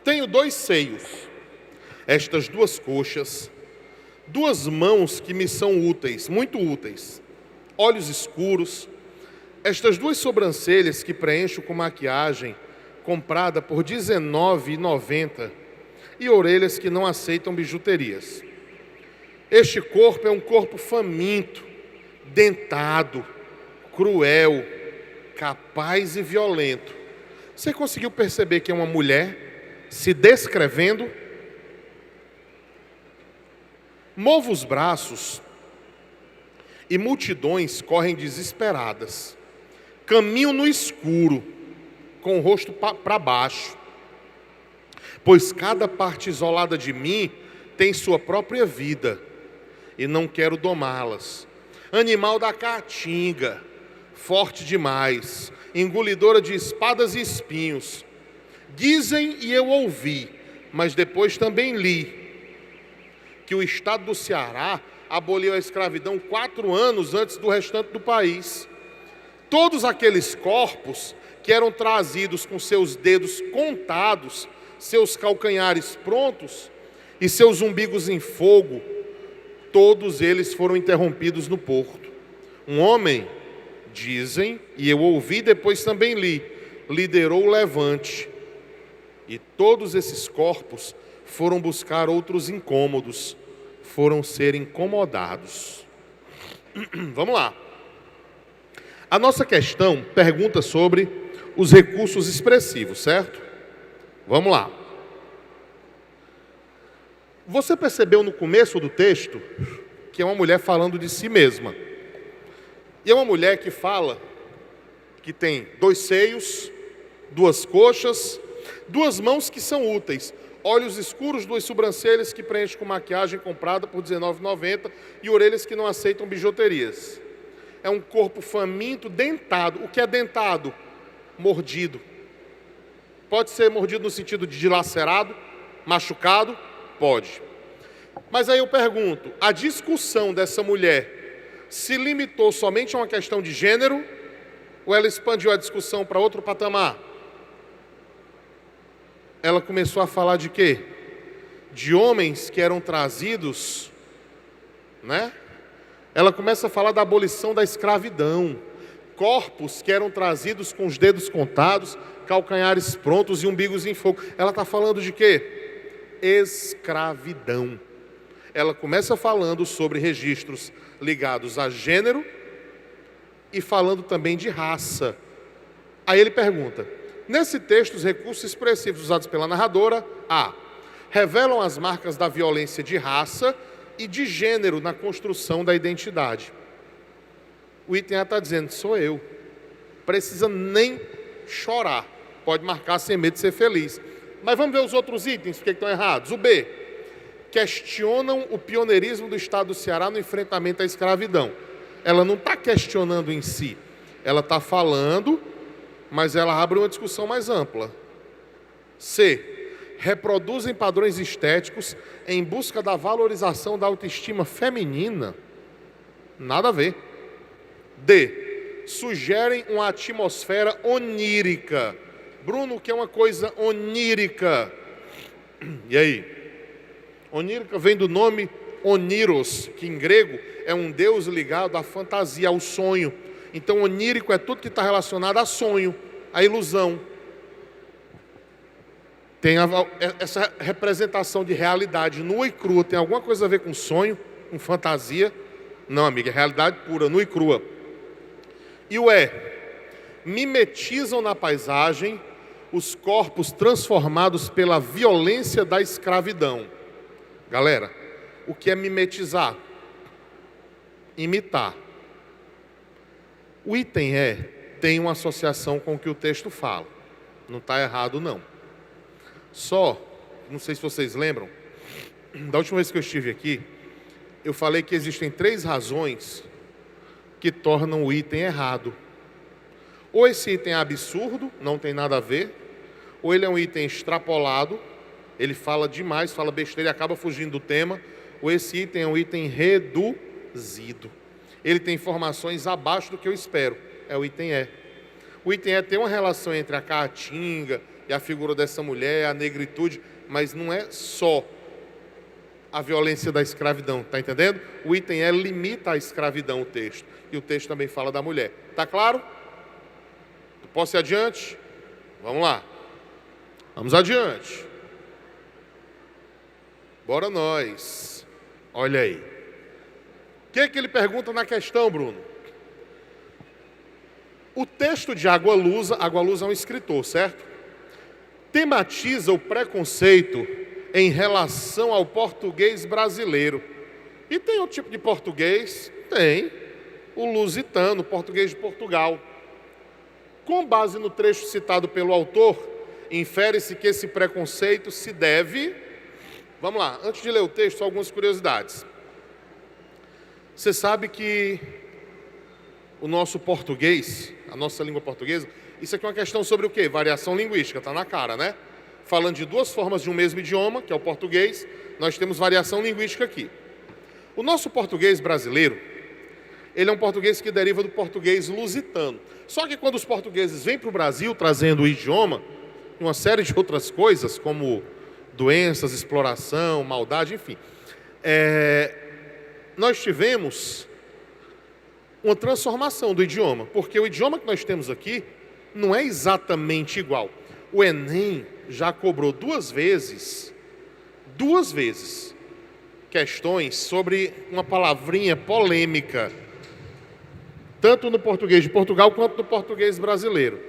Tenho 2 seios, estas 2 coxas, 2 mãos que me são úteis, muito úteis, olhos escuros, estas 2 sobrancelhas que preencho com maquiagem, comprada por R$19,90, e orelhas que não aceitam bijuterias. Este corpo é um corpo faminto, dentado, cruel, capaz e violento. Você conseguiu perceber que é uma mulher se descrevendo? Movo os braços e multidões correm desesperadas. Caminho no escuro, com o rosto para baixo, pois cada parte isolada de mim tem sua própria vida, e não quero domá-las. Animal da caatinga, forte demais, engolidora de espadas e espinhos. Dizem e eu ouvi, mas depois também li, que o estado do Ceará aboliu a escravidão 4 anos antes do restante do país. Todos aqueles corpos que eram trazidos com seus dedos contados, seus calcanhares prontos e seus umbigos em fogo, todos eles foram interrompidos no porto. Um homem, dizem, e eu ouvi, depois também li, liderou o levante. E todos esses corpos foram buscar outros incômodos, foram ser incomodados. Vamos lá. A nossa questão pergunta sobre os recursos expressivos, certo? Vamos lá. Você percebeu no começo do texto que é uma mulher falando de si mesma. E é uma mulher que fala que tem 2 seios, 2 coxas, 2 mãos que são úteis, olhos escuros, 2 sobrancelhas que preenche com maquiagem comprada por R$19,90 e orelhas que não aceitam bijuterias. É um corpo faminto, dentado. O que é dentado? Mordido. Pode ser mordido no sentido de dilacerado, machucado? Pode. Mas aí eu pergunto, a discussão dessa mulher se limitou somente a uma questão de gênero ou ela expandiu a discussão para outro patamar? Ela começou a falar de quê? De homens que eram trazidos, né? Ela começa a falar da abolição da escravidão. Corpos que eram trazidos com os dedos contados, calcanhares prontos e umbigos em fogo. Ela está falando de quê? Escravidão. Ela começa falando sobre registros ligados a gênero e falando também de raça. Aí ele pergunta, nesse texto os recursos expressivos usados pela narradora, revelam as marcas da violência de raça e de gênero na construção da identidade. O item A está dizendo, sou eu. Precisa nem chorar. Pode marcar sem medo de ser feliz. Mas vamos ver os outros itens, porque estão errados. O B, questionam o pioneirismo do Estado do Ceará no enfrentamento à escravidão. Ela não está questionando em si. Ela está falando, mas ela abre uma discussão mais ampla. C, reproduzem padrões estéticos em busca da valorização da autoestima feminina. Nada a ver. D, sugerem uma atmosfera onírica. Bruno, o que é uma coisa onírica? E aí? Onírica vem do nome Oniros, que em grego é um deus ligado à fantasia, ao sonho. Então onírico é tudo que está relacionado a sonho, a ilusão. Tem essa representação de realidade nua e crua, tem alguma coisa a ver com sonho, com fantasia? Não, amiga, é realidade pura, nua e crua. E o E, mimetizam na paisagem os corpos transformados pela violência da escravidão. Galera, o que é mimetizar? Imitar. O item E tem uma associação com o que o texto fala. Não está errado, não. Só, não sei se vocês lembram, da última vez que eu estive aqui, eu falei que existem 3 razões que tornam o item errado. Ou esse item é absurdo, não tem nada a ver, ou ele é um item extrapolado, ele fala demais, fala besteira e acaba fugindo do tema, ou esse item é um item reduzido. Ele tem informações abaixo do que eu espero, é o item E. O item E tem uma relação entre a caatinga e a figura dessa mulher, a negritude, mas não é só a violência da escravidão, tá entendendo? O item E limita a escravidão, o texto, e o texto também fala da mulher. Tá claro? Posso ir adiante? Vamos lá. Vamos adiante. Bora nós. Olha aí. O que é que ele pergunta na questão, Bruno? O texto de Água Lusa é um escritor, certo? Tematiza o preconceito em relação ao português brasileiro. E tem outro tipo de português? Tem. O lusitano, o português de Portugal. Com base no trecho citado pelo autor, infere-se que esse preconceito se deve... Vamos lá, antes de ler o texto, só algumas curiosidades. Você sabe que o nosso português, a nossa língua portuguesa, isso aqui é uma questão sobre o quê? Variação linguística, está na cara, né? Falando de 2 formas de um mesmo idioma, que é o português, nós temos variação linguística aqui. O nosso português brasileiro, ele é um português que deriva do português lusitano. Só que quando os portugueses vêm para o Brasil trazendo o idioma, uma série de outras coisas, como doenças, exploração, maldade, enfim, nós tivemos uma transformação do idioma, porque o idioma que nós temos aqui não é exatamente igual. O Enem já cobrou 2 vezes, questões sobre uma palavrinha polêmica, tanto no português de Portugal quanto no português brasileiro,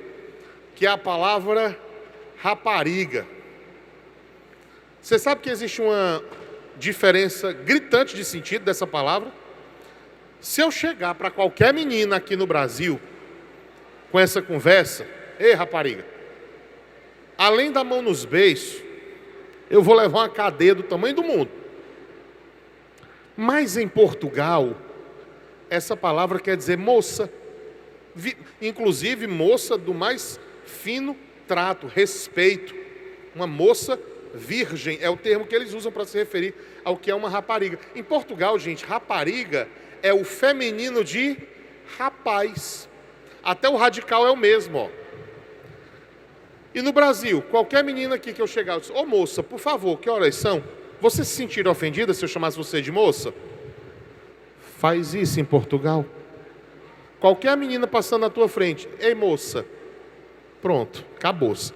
que é a palavra rapariga. Você sabe que existe uma diferença gritante de sentido dessa palavra? Se eu chegar para qualquer menina aqui no Brasil com essa conversa, ei rapariga, além da mão nos beiços, eu vou levar uma cadeia do tamanho do mundo. Mas em Portugal, essa palavra quer dizer moça, inclusive moça do mais fino trato, respeito. Uma moça Virgem é o termo que eles usam para se referir ao que é uma rapariga. Em Portugal, gente, rapariga é o feminino de rapaz. Até o radical é o mesmo, ó. E no Brasil, qualquer menina aqui que eu chegar, eu disse, ô moça, por favor, que horas são? Você se sentiria ofendida se eu chamasse você de moça? Faz isso em Portugal. Qualquer menina passando na tua frente, ei moça, pronto, acabou-se.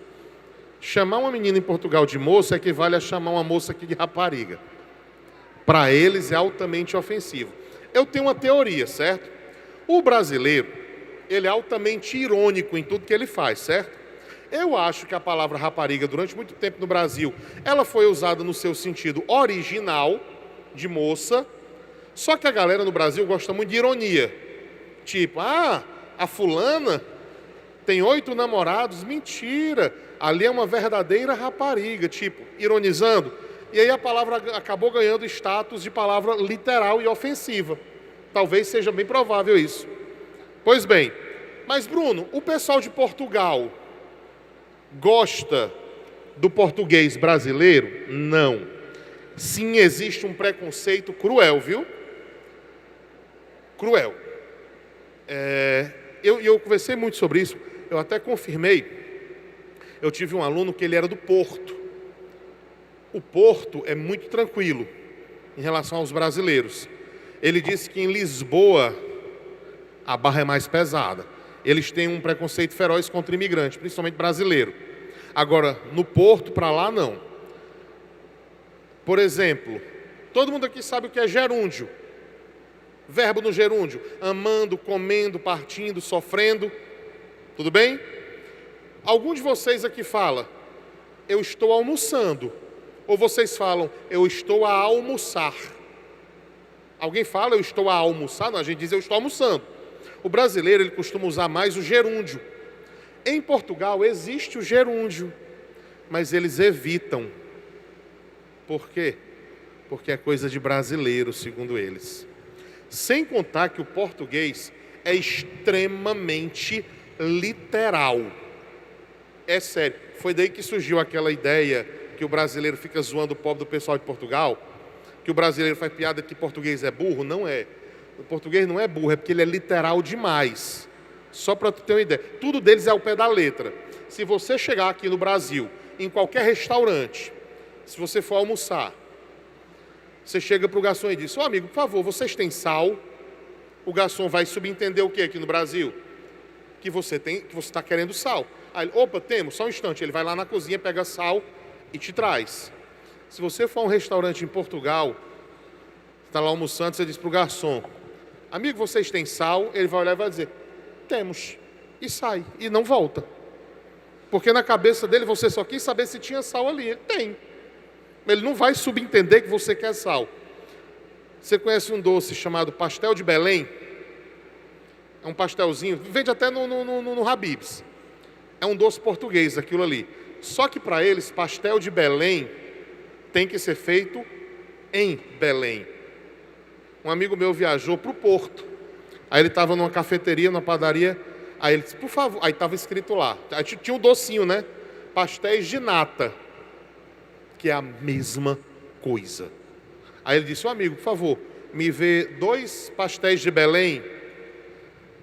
Chamar uma menina em Portugal de moça equivale a chamar uma moça aqui de rapariga. Para eles é altamente ofensivo. Eu tenho uma teoria, certo? O brasileiro, ele é altamente irônico em tudo que ele faz, certo? Eu acho que a palavra rapariga, durante muito tempo no Brasil, ela foi usada no seu sentido original, de moça, só que a galera no Brasil gosta muito de ironia. Tipo, a fulana tem 8 namorados, mentira, ali é uma verdadeira rapariga, tipo, ironizando. E aí a palavra acabou ganhando status de palavra literal e ofensiva. Talvez seja bem provável isso. Pois bem, mas Bruno, o pessoal de Portugal gosta do português brasileiro? Não. Sim, existe um preconceito cruel, viu? Cruel. Eu conversei muito sobre isso, eu até confirmei. Eu tive um aluno que ele era do Porto. O Porto é muito tranquilo em relação aos brasileiros. Ele disse que em Lisboa a barra é mais pesada. Eles têm um preconceito feroz contra imigrante, principalmente brasileiro. Agora, no Porto, para lá, não. Por exemplo, todo mundo aqui sabe o que é gerúndio. Verbo no gerúndio. Amando, comendo, partindo, sofrendo. Tudo bem? Algum de vocês aqui fala, eu estou almoçando. Ou vocês falam, eu estou a almoçar. Alguém fala, eu estou a almoçar? Não, a gente diz, eu estou almoçando. O brasileiro, ele costuma usar mais o gerúndio. Em Portugal existe o gerúndio, mas eles evitam. Por quê? Porque é coisa de brasileiro, segundo eles. Sem contar que o português é extremamente literal. É sério. Foi daí que surgiu aquela ideia que o brasileiro fica zoando o pobre do pessoal de Portugal, que o brasileiro faz piada que português é burro. Não é. O português não é burro, é porque ele é literal demais. Só para tu ter uma ideia. Tudo deles é ao pé da letra. Se você chegar aqui no Brasil, em qualquer restaurante, se você for almoçar, você chega para o garçom e diz, ô amigo, por favor, vocês têm sal? O garçom vai subentender o que aqui no Brasil? Que você está querendo sal. Aí, opa, temos, só um instante. Ele vai lá na cozinha, pega sal e te traz. Se você for a um restaurante em Portugal, está lá almoçando, você diz para o garçom, amigo, vocês têm sal? Ele vai olhar e vai dizer, temos. E sai, e não volta. Porque na cabeça dele você só quis saber se tinha sal ali. Ele tem. Ele não vai subentender que você quer sal. Você conhece um doce chamado pastel de Belém? É um pastelzinho, vende até no Habib's. É um doce português, aquilo ali. Só que para eles, pastel de Belém tem que ser feito em Belém. Um amigo meu viajou para o Porto. Aí ele estava numa cafeteria, numa padaria. Aí ele disse, por favor. Aí estava escrito lá. Aí tinha um docinho, né? Pastéis de nata. Que é a mesma coisa. Aí ele disse, amigo, por favor, me vê 2 pastéis de Belém.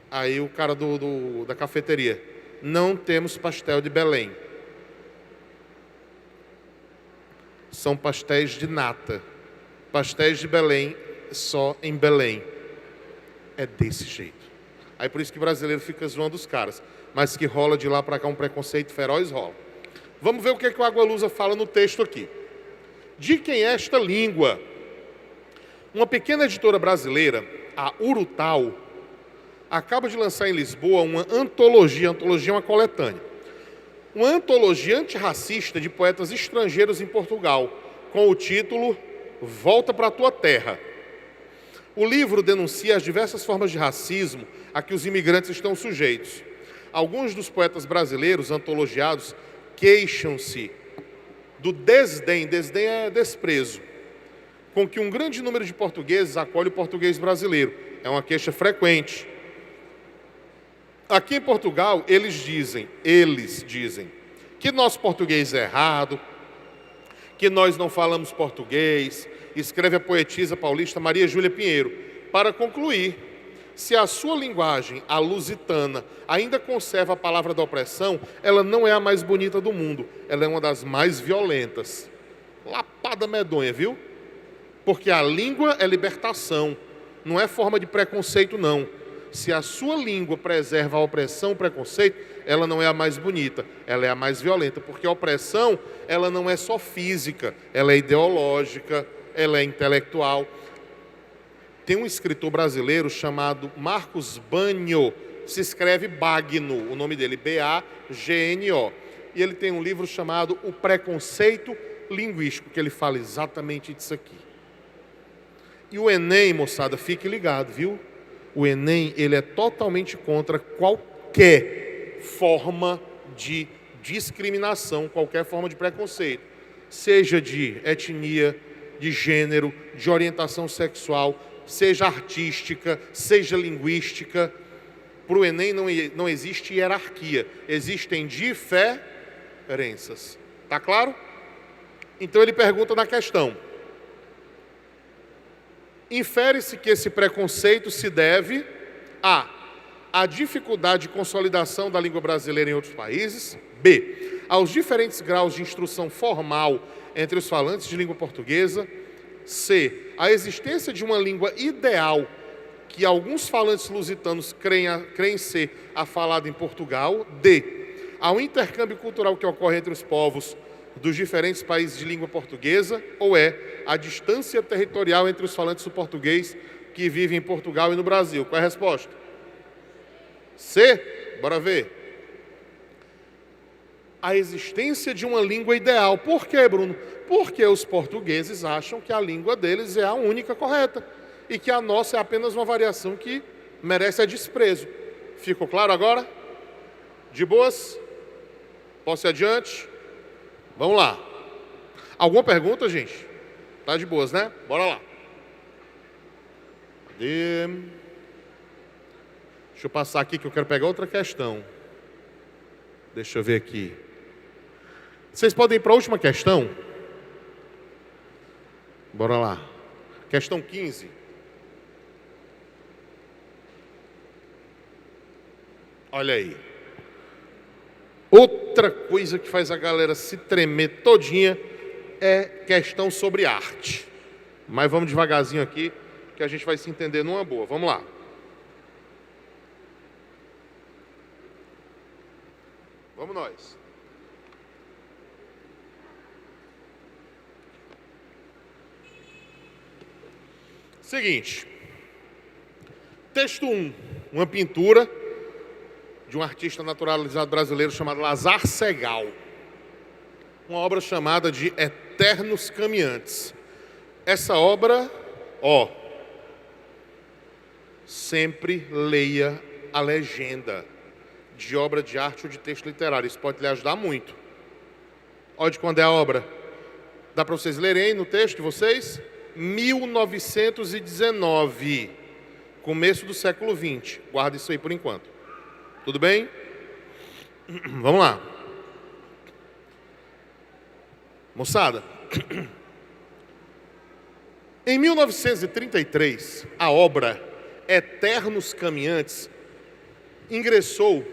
Aí o cara da cafeteria, não temos pastel de Belém. São pastéis de nata. Pastéis de Belém só em Belém. É desse jeito. Aí por isso que o brasileiro fica zoando os caras. Mas que rola de lá para cá um preconceito feroz, rola. Vamos ver o que o Agualusa fala no texto aqui. De quem é esta língua? Uma pequena editora brasileira, a Urutau, acaba de lançar em Lisboa uma antologia. Antologia é uma coletânea. Uma antologia antirracista de poetas estrangeiros em Portugal, com o título Volta para a Tua Terra. O livro denuncia as diversas formas de racismo a que os imigrantes estão sujeitos. Alguns dos poetas brasileiros antologiados queixam-se do desdém é desprezo, com que um grande número de portugueses acolhe o português brasileiro. É uma queixa frequente. Aqui em Portugal, eles dizem que nosso português é errado, que nós não falamos português, escreve a poetisa paulista Maria Júlia Pinheiro. Para concluir, se a sua linguagem, a lusitana, ainda conserva a palavra da opressão, ela não é a mais bonita do mundo, ela é uma das mais violentas. Lapada medonha, viu? Porque a língua é libertação, não é forma de preconceito, não. Se a sua língua preserva a opressão, o preconceito, ela não é a mais bonita, ela é a mais violenta, porque a opressão, ela não é só física, ela é ideológica, ela é intelectual. Tem um escritor brasileiro chamado Marcos Bagno, se escreve Bagno, o nome dele, B-A-G-N-O. E ele tem um livro chamado O Preconceito Linguístico, que ele fala exatamente disso aqui. E o Enem, moçada, fique ligado, viu? O Enem, ele é totalmente contra qualquer forma de discriminação, qualquer forma de preconceito, seja de etnia, de gênero, de orientação sexual, seja artística, seja linguística. Para o Enem não existe hierarquia, existem diferenças. Tá claro? Então ele pergunta na questão: infere-se que esse preconceito se deve a dificuldade de consolidação da língua brasileira em outros países, B, aos diferentes graus de instrução formal entre os falantes de língua portuguesa, C, a existência de uma língua ideal que alguns falantes lusitanos creem ser a falada em Portugal, D, ao intercâmbio cultural que ocorre entre os povos dos diferentes países de língua portuguesa, ou é a distância territorial entre os falantes do português que vivem em Portugal e no Brasil? Qual é a resposta? C? Bora ver. A existência de uma língua ideal. Por quê, Bruno? Porque os portugueses acham que a língua deles é a única correta e que a nossa é apenas uma variação que merece desprezo. Ficou claro agora? De boas? Posso ir adiante? Vamos lá. Alguma pergunta, gente? Tá de boas, né? Bora lá. Cadê? Deixa eu passar aqui que eu quero pegar outra questão. Deixa eu ver aqui. Vocês podem ir para a última questão? Bora lá. Questão 15. Olha aí. Outra coisa que faz a galera se tremer todinha é questão sobre arte. Mas vamos devagarzinho aqui, que a gente vai se entender numa boa. Vamos lá. Vamos nós. Seguinte. Texto 1. Uma pintura de um artista naturalizado brasileiro chamado Lazar Segal. Uma obra chamada de Eternos Caminhantes. Essa obra, sempre leia a legenda de obra de arte ou de texto literário. Isso pode lhe ajudar muito. Olha de quando é a obra. Dá para vocês lerem aí no texto de vocês? 1919. Começo do século XX. Guarda isso aí por enquanto. Tudo bem? Vamos lá. Moçada, em 1933, a obra Eternos Caminhantes ingressou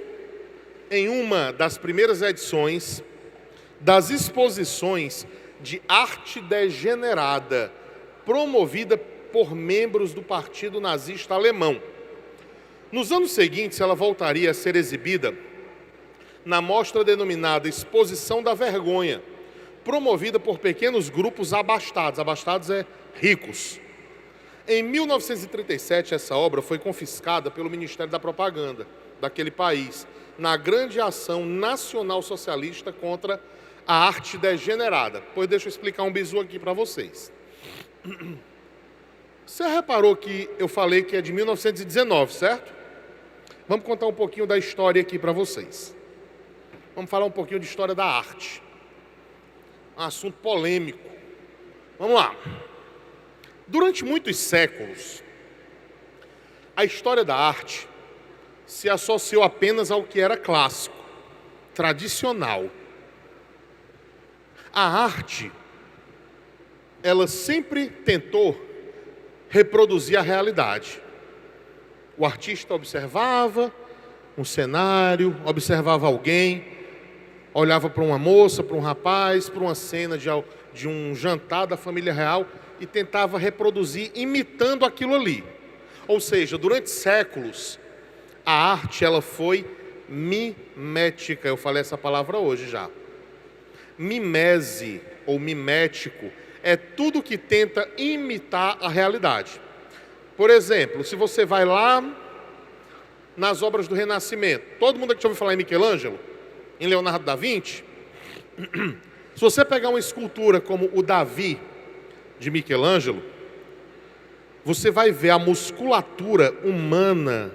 em uma das primeiras edições das exposições de arte degenerada promovida por membros do Partido Nazista Alemão. Nos anos seguintes, ela voltaria a ser exibida na mostra denominada Exposição da Vergonha, promovida por pequenos grupos abastados. Abastados é ricos. Em 1937, essa obra foi confiscada pelo Ministério da Propaganda daquele país, na grande ação nacional socialista contra a arte degenerada. Pois deixa eu explicar um bizu aqui para vocês. Você reparou que eu falei que é de 1919, certo? Vamos contar um pouquinho da história aqui para vocês. Vamos falar um pouquinho de história da arte. Um assunto polêmico. Vamos lá. Durante muitos séculos, a história da arte se associou apenas ao que era clássico, tradicional. A arte ela sempre tentou reproduzir a realidade. O artista observava um cenário, observava alguém, olhava para uma moça, para um rapaz, para uma cena de um jantar da família real e tentava reproduzir imitando aquilo ali. Ou seja, durante séculos, a arte ela foi mimética. Eu falei essa palavra hoje já. Mimese ou mimético é tudo que tenta imitar a realidade. Por exemplo, se você vai lá nas obras do Renascimento, todo mundo aqui já ouviu falar em Michelangelo, em Leonardo da Vinci? Se você pegar uma escultura como o Davi de Michelangelo, você vai ver a musculatura humana,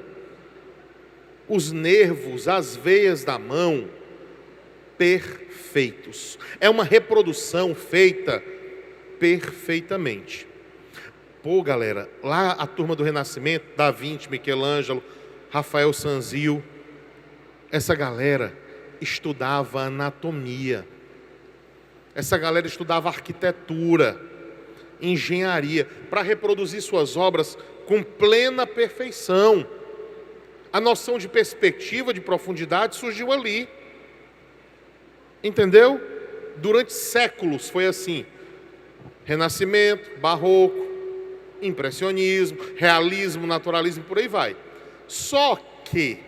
os nervos, as veias da mão, perfeitos. É uma reprodução feita perfeitamente. Pô, galera, lá a turma do Renascimento, Da Vinci, Michelangelo, Rafael Sanzio, essa galera estudava anatomia. Essa galera estudava arquitetura, engenharia, para reproduzir suas obras com plena perfeição. A noção de perspectiva, de profundidade surgiu ali. Entendeu? Durante séculos foi assim. Renascimento, barroco, impressionismo, realismo, naturalismo, por aí vai. Só que,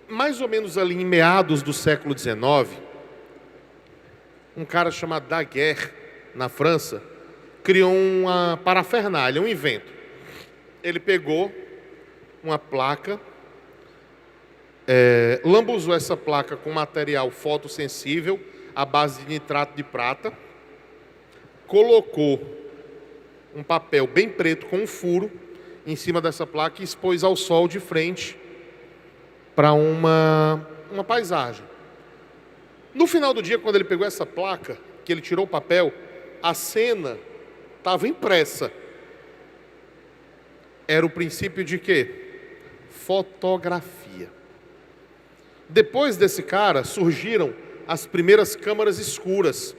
mais ou menos ali em meados do século XIX, um cara chamado Daguerre, na França, criou uma parafernália, um invento. Ele pegou uma placa, lambuzou essa placa com material fotossensível, à base de nitrato de prata, colocou um papel bem preto com um furo em cima dessa placa e expôs ao sol de frente para uma paisagem. No final do dia, quando ele pegou essa placa, que ele tirou o papel, a cena estava impressa. Era o princípio de quê? Fotografia. Depois desse cara, surgiram as primeiras câmeras escuras,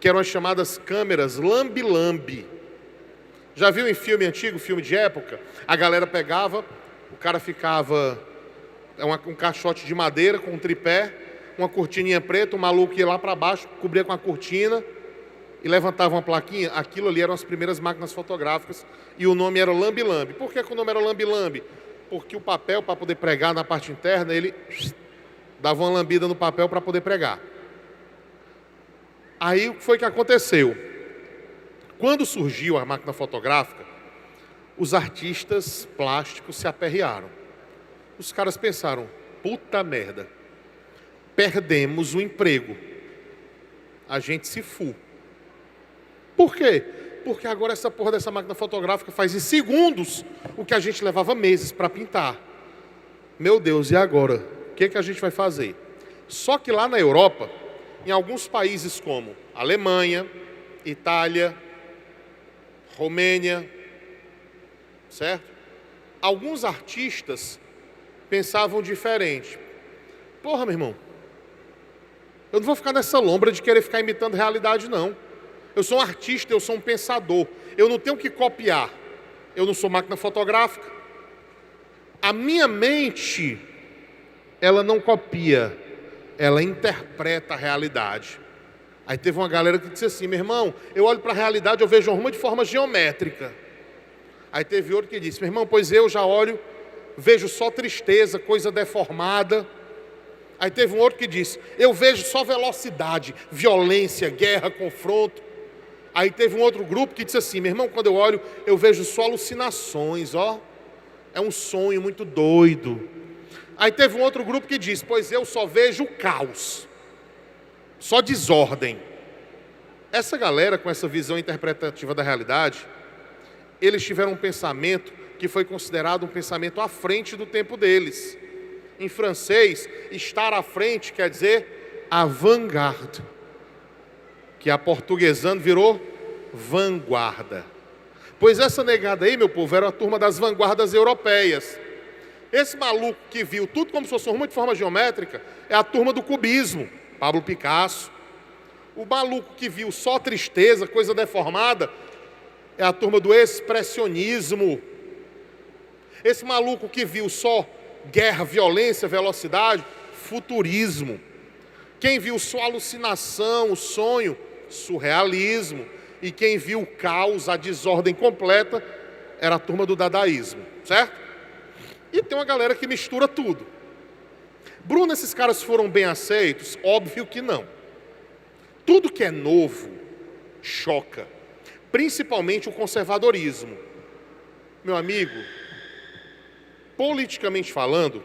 que eram as chamadas câmeras lambe-lambe. Já viu em filme antigo, filme de época? A galera pegava, o cara ficava um caixote de madeira com um tripé, uma cortininha preta, o maluco ia lá para baixo, cobria com a cortina e levantava uma plaquinha. Aquilo ali eram as primeiras máquinas fotográficas e o nome era lambe-lambe. Por que o nome era lambe-lambe? Porque o papel, para poder pregar na parte interna, ele dava uma lambida no papel para poder pregar. Aí o que foi que aconteceu? Quando surgiu a máquina fotográfica, os artistas plásticos se aperrearam. Os caras pensaram, puta merda, perdemos o emprego. A gente se fu. Por quê? Porque agora essa porra dessa máquina fotográfica faz em segundos o que a gente levava meses para pintar. Meu Deus, e agora? O que a gente vai fazer? Só que lá na Europa, em alguns países como Alemanha, Itália, Romênia, certo? Alguns artistas pensavam diferente. Porra, meu irmão, eu não vou ficar nessa lombra de querer ficar imitando realidade, não. Eu sou um artista, eu sou um pensador. Eu não tenho que copiar. Eu não sou máquina fotográfica. A minha mente, ela não copia, ela interpreta a realidade. Aí teve uma galera que disse assim, meu irmão, eu olho para a realidade, eu vejo uma ruma de forma geométrica. Aí teve outro que disse, meu irmão, pois eu já olho, vejo só tristeza, coisa deformada. Aí teve um outro que disse, eu vejo só velocidade, violência, guerra, confronto. Aí teve um outro grupo que disse assim, meu irmão, quando eu olho, eu vejo só alucinações, ó. É um sonho muito doido. Aí teve um outro grupo que disse, pois eu só vejo caos, só desordem. Essa galera, com essa visão interpretativa da realidade, eles tiveram um pensamento que foi considerado um pensamento à frente do tempo deles. Em francês, estar à frente quer dizer avant-garde, que aportuguesando virou vanguarda. Pois essa negada aí, meu povo, era a turma das vanguardas europeias. Esse maluco que viu tudo como se fosse uma de forma geométrica é a turma do cubismo, Pablo Picasso. O maluco que viu só tristeza, coisa deformada, é a turma do expressionismo. Esse maluco que viu só guerra, violência, velocidade, futurismo. Quem viu só alucinação, o sonho, surrealismo. E quem viu o caos, a desordem completa, era a turma do dadaísmo, certo? E tem uma galera que mistura tudo. Bruno, esses caras foram bem aceitos? Óbvio que não. Tudo que é novo choca, principalmente o conservadorismo. Meu amigo, politicamente falando,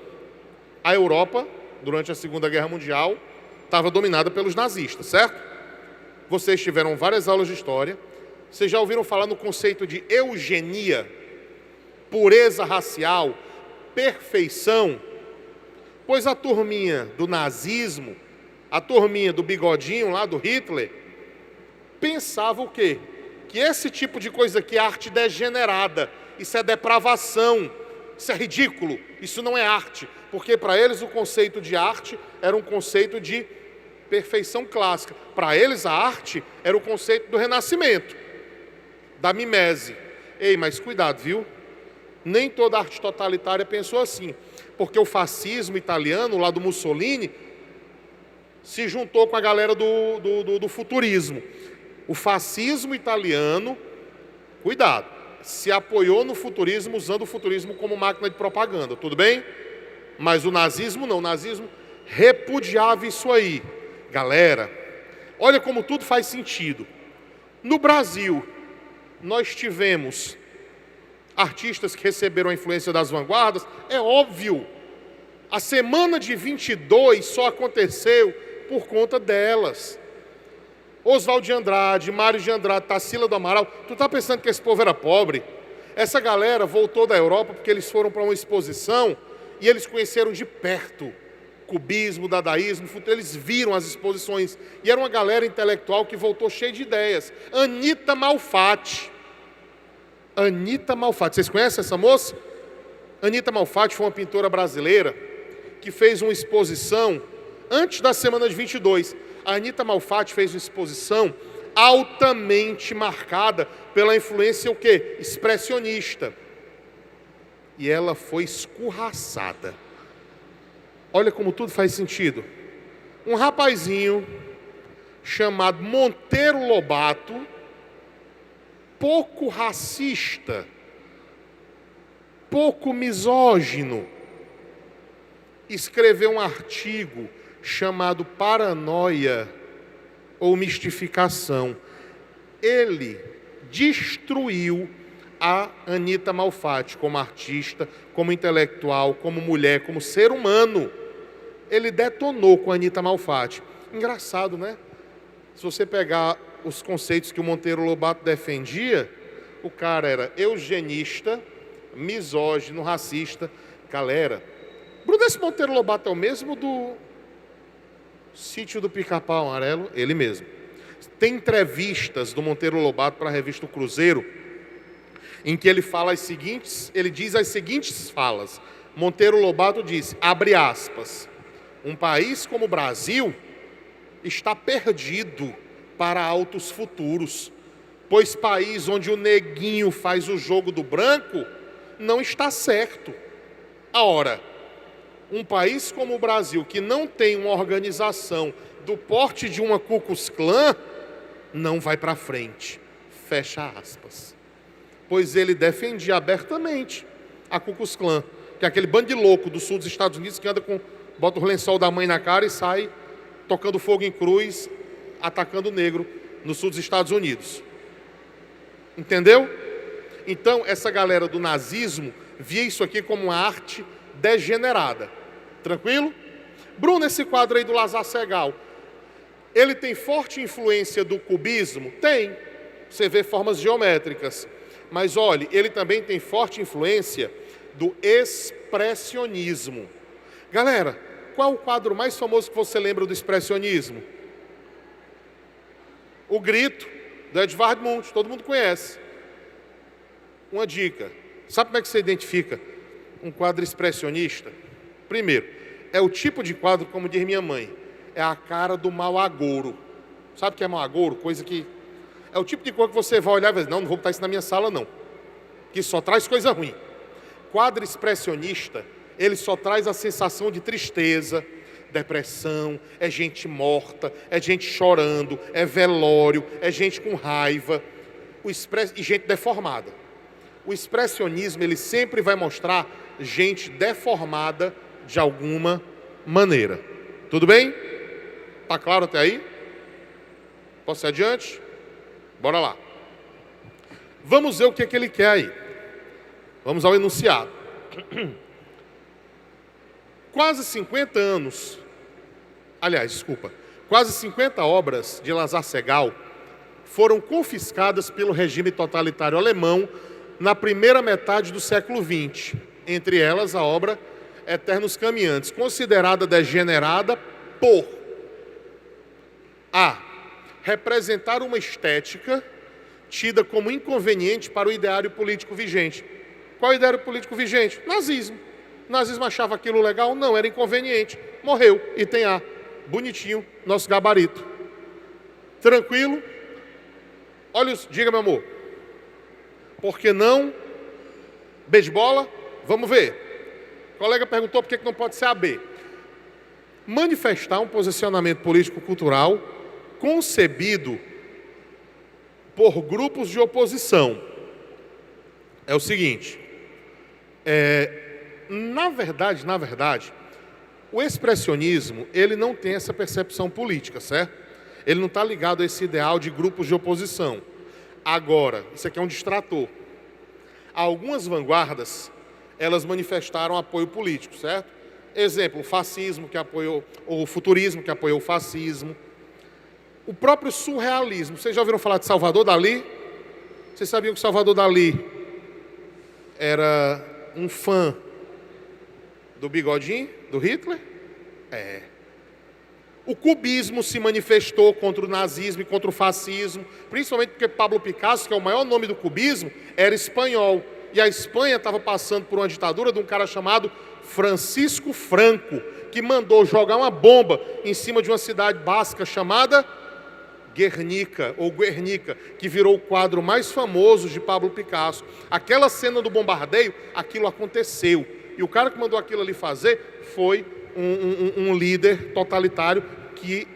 a Europa, durante a Segunda Guerra Mundial, estava dominada pelos nazistas, certo? Vocês tiveram várias aulas de história. Vocês já ouviram falar no conceito de eugenia, pureza racial, perfeição? Pois a turminha do nazismo, a turminha do bigodinho lá do Hitler, pensava o quê? Que esse tipo de coisa aqui é arte degenerada, isso é depravação, isso é ridículo, isso não é arte. Porque para eles o conceito de arte era um conceito de perfeição clássica. Para eles a arte era o conceito do renascimento, da mimese. Ei, mas cuidado, viu? Nem toda arte totalitária pensou assim. Porque o fascismo italiano, lá do Mussolini, se juntou com a galera do futurismo. O fascismo italiano, cuidado, se apoiou no futurismo usando o futurismo como máquina de propaganda, tudo bem? Mas o nazismo não, o nazismo repudiava isso aí. Galera, olha como tudo faz sentido. No Brasil, nós tivemos artistas que receberam a influência das vanguardas, é óbvio. A semana de 22 só aconteceu por conta delas. Oswald de Andrade, Mário de Andrade, Tarsila do Amaral. Tu tá pensando que esse povo era pobre? Essa galera voltou da Europa porque eles foram para uma exposição e eles conheceram de perto cubismo, dadaísmo, eles viram as exposições. E era uma galera intelectual que voltou cheia de ideias. Anita Malfatti. Anita Malfatti. Vocês conhecem essa moça? Anita Malfatti foi uma pintora brasileira que fez uma exposição antes da semana de 22. A Anita Malfatti fez uma exposição altamente marcada pela influência o quê? Expressionista. E ela foi escorraçada. Olha como tudo faz sentido. Um rapazinho chamado Monteiro Lobato, pouco racista, pouco misógino, escreveu um artigo chamado Paranoia ou Mistificação. Ele destruiu a Anita Malfatti como artista, como intelectual, como mulher, como ser humano. Ele detonou com a Anita Malfatti. Engraçado, né? Se você pegar os conceitos que o Monteiro Lobato defendia, o cara era eugenista, misógino, racista. Galera, Bruno, esse Monteiro Lobato é o mesmo do Sítio do Pica-Pau Amarelo? Ele mesmo. Tem entrevistas do Monteiro Lobato para a revista O Cruzeiro, em que ele fala ele diz as seguintes falas. Monteiro Lobato diz, abre aspas, um país como o Brasil está perdido para altos futuros, pois país onde o neguinho faz o jogo do branco não está certo. Ora, um país como o Brasil, que não tem uma organização do porte de uma Ku Klux Klan, não vai para frente. Fecha aspas. Pois ele defendia abertamente a Ku Klux Klan, que é aquele bando de louco do sul dos Estados Unidos que anda bota o lençol da mãe na cara e sai tocando fogo em cruz, atacando o negro no sul dos Estados Unidos. Entendeu? Então, essa galera do nazismo via isso aqui como uma arte degenerada. Tranquilo? Bruno, esse quadro aí do Lazar Segal, ele tem forte influência do cubismo? Tem. Você vê formas geométricas. Mas olhe, ele também tem forte influência do expressionismo. Galera, qual o quadro mais famoso que você lembra do expressionismo? O Grito, do Edvard Munch, todo mundo conhece. Uma dica, sabe como é que você identifica um quadro expressionista? Primeiro, é o tipo de quadro, como diz minha mãe, é a cara do mau agouro. Sabe o que é mau agouro? Coisa que... É o tipo de coisa que você vai olhar e vai dizer, não vou botar isso na minha sala, não. Que só traz coisa ruim. Quadro expressionista, ele só traz a sensação de tristeza, depressão, é gente morta, é gente chorando, é velório, é gente com raiva e gente deformada. O expressionismo, ele sempre vai mostrar gente deformada de alguma maneira. Tudo bem? Tá claro até aí? Posso ir adiante? Bora lá. Vamos ver o que é que ele quer aí. Vamos ao enunciado. Quase 50 anos, aliás, desculpa, quase 50 obras de Lazar Segal foram confiscadas pelo regime totalitário alemão na primeira metade do século XX. Entre elas, a obra Eternos Caminhantes, considerada degenerada por a. representar uma estética tida como inconveniente para o ideário político vigente. Qual é o ideário político vigente? Nazismo. O nazismo achava aquilo legal? Não, era inconveniente. Morreu. Item A. Bonitinho, nosso gabarito. Tranquilo? Olha, diga, meu amor. Por que não? B de bola? Vamos ver. O colega perguntou por que não pode ser AB. Manifestar um posicionamento político-cultural concebido por grupos de oposição. É o seguinte, na verdade, o expressionismo, ele não tem essa percepção política, certo? Ele não está ligado a esse ideal de grupos de oposição. Agora, isso aqui é um distrator. Algumas vanguardas, elas manifestaram apoio político, certo? Exemplo, o fascismo que apoiou, ou o futurismo que apoiou o fascismo. O próprio surrealismo. Vocês já ouviram falar de Salvador Dalí? Vocês sabiam que Salvador Dalí era um fã do bigodinho, do Hitler? O cubismo se manifestou contra o nazismo e contra o fascismo, principalmente porque Pablo Picasso, que é o maior nome do cubismo, era espanhol. E a Espanha estava passando por uma ditadura de um cara chamado Francisco Franco, que mandou jogar uma bomba em cima de uma cidade basca chamada Guernica, ou Guernica, que virou o quadro mais famoso de Pablo Picasso. Aquela cena do bombardeio, aquilo aconteceu. E o cara que mandou aquilo ali fazer foi um líder totalitário que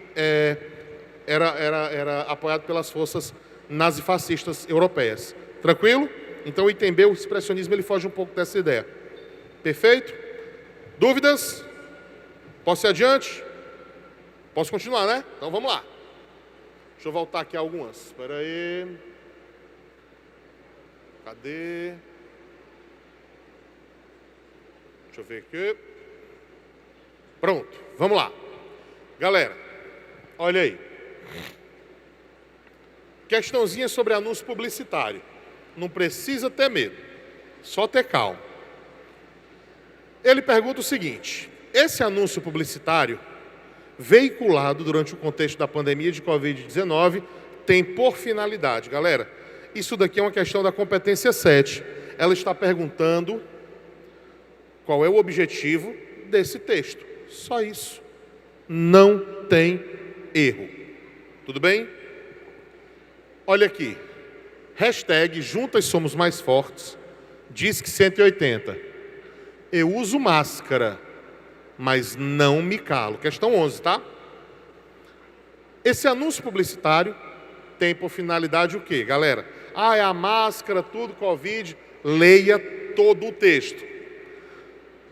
era apoiado pelas forças nazifascistas europeias. Tranquilo? Então o item B, o expressionismo, ele foge um pouco dessa ideia. Perfeito? Dúvidas? Posso ir adiante? Posso continuar, né? Então vamos lá. Deixa eu voltar aqui algumas. Espera aí. Cadê? Deixa eu ver aqui. Pronto, vamos lá. Galera, olha aí. Questãozinha sobre anúncio publicitário. Não precisa ter medo, só ter calma. Ele pergunta o seguinte: esse anúncio publicitário veiculado durante o contexto da pandemia de Covid-19 tem por finalidade, galera, isso daqui é uma questão da competência 7. Ela está perguntando qual é o objetivo desse texto. Só isso. Não tem erro. Tudo bem? Olha aqui. Hashtag Juntas Somos Mais Fortes. Diz que 180. Eu uso máscara, mas não me calo. Questão 11, tá? Esse anúncio publicitário tem por finalidade o quê, galera? É a máscara, tudo, Covid. Leia todo o texto.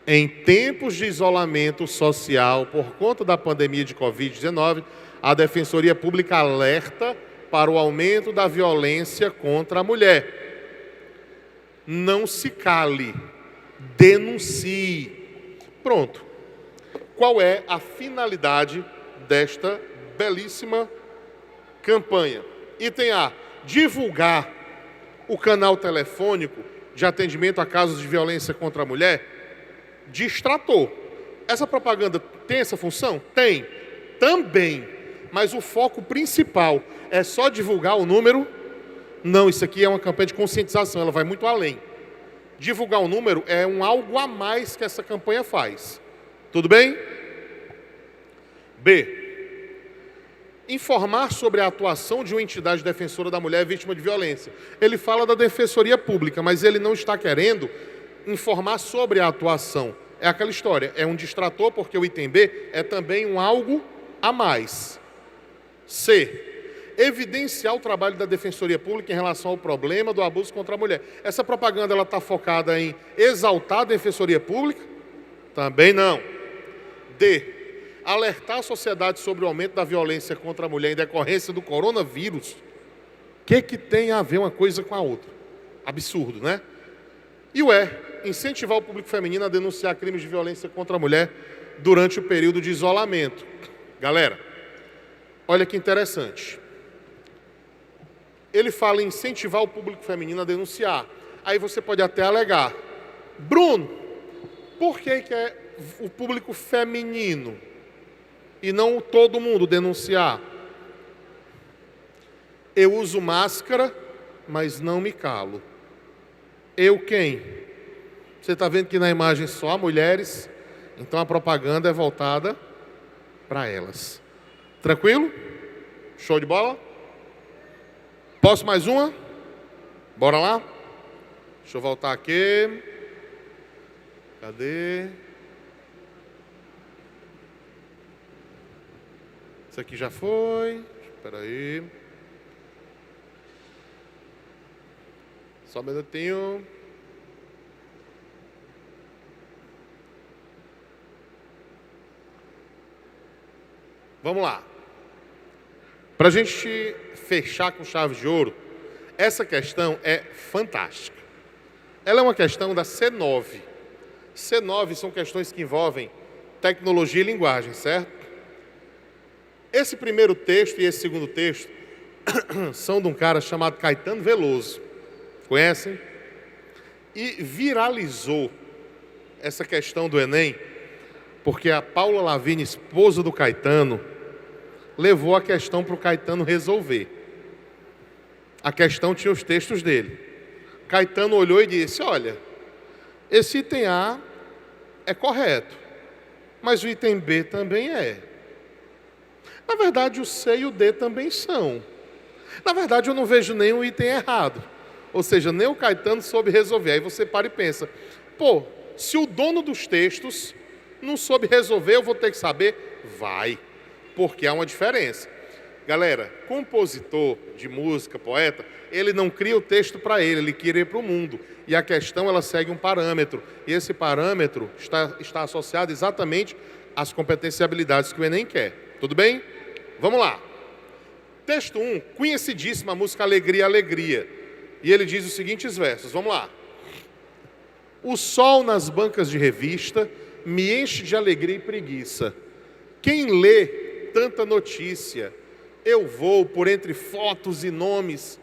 Em tempos de isolamento social por conta da pandemia de Covid-19, a Defensoria Pública alerta para o aumento da violência contra a mulher. Não se cale, denuncie. Pronto. Qual é a finalidade desta belíssima campanha? Item A, divulgar o canal telefônico de atendimento a casos de violência contra a mulher. Distrator. Essa propaganda tem essa função? Tem. Também. Mas o foco principal é só divulgar o número? Não, isso aqui é uma campanha de conscientização, ela vai muito além. Divulgar o número é algo a mais que essa campanha faz. Tudo bem? B. informar sobre a atuação de uma entidade defensora da mulher vítima de violência. Ele fala da defensoria pública, mas ele não está querendo informar sobre a atuação. É aquela história, é um distrator, porque o item B é também um algo a mais. C. Evidenciar o trabalho da defensoria pública em relação ao problema do abuso contra a mulher. Essa propaganda está focada em exaltar a defensoria pública? Também não. D. Alertar a sociedade sobre o aumento da violência contra a mulher em decorrência do coronavírus. O que tem a ver uma coisa com a outra? Absurdo, né? E o E. Incentivar o público feminino a denunciar crimes de violência contra a mulher durante o período de isolamento. Galera, olha que interessante. Ele fala em incentivar o público feminino a denunciar. Aí você pode até alegar: Bruno, por que é o público feminino e não todo mundo denunciar? Eu uso máscara, mas não me calo. Eu quem? Você está vendo que na imagem só há mulheres, então a propaganda é voltada para elas. Tranquilo? Show de bola? Posso mais uma? Bora lá? Deixa eu voltar aqui. Cadê? Isso aqui já foi. Espera aí. Só um minutinho. Vamos lá. Para a gente fechar com chave de ouro, essa questão é fantástica. Ela é uma questão da C9. C9 são questões que envolvem tecnologia e linguagem, certo? Esse primeiro texto e esse segundo texto são de um cara chamado Caetano Veloso. Conhecem? E viralizou essa questão do Enem, porque a Paula Lavigne, esposa do Caetano, levou a questão para o Caetano resolver. A questão tinha os textos dele. Caetano olhou e disse: olha, esse item A é correto, mas o item B também é. Na verdade, o C e o D também são. Na verdade, eu não vejo nenhum item errado. Ou seja, nem o Caetano soube resolver. Aí você para e pensa: pô, se o dono dos textos não soube resolver, eu vou ter que saber? Vai, porque há uma diferença. Galera, compositor de música, poeta, ele não cria o texto para ele cria para o mundo. E a questão, ela segue um parâmetro. E esse parâmetro está associado exatamente às competências e habilidades que o Enem quer. Tudo bem? Vamos lá. Texto 1, conhecidíssima a música Alegria, Alegria. E ele diz os seguintes versos, vamos lá. O sol nas bancas de revista me enche de alegria e preguiça. Quem lê tanta notícia? Eu vou por entre fotos e nomes,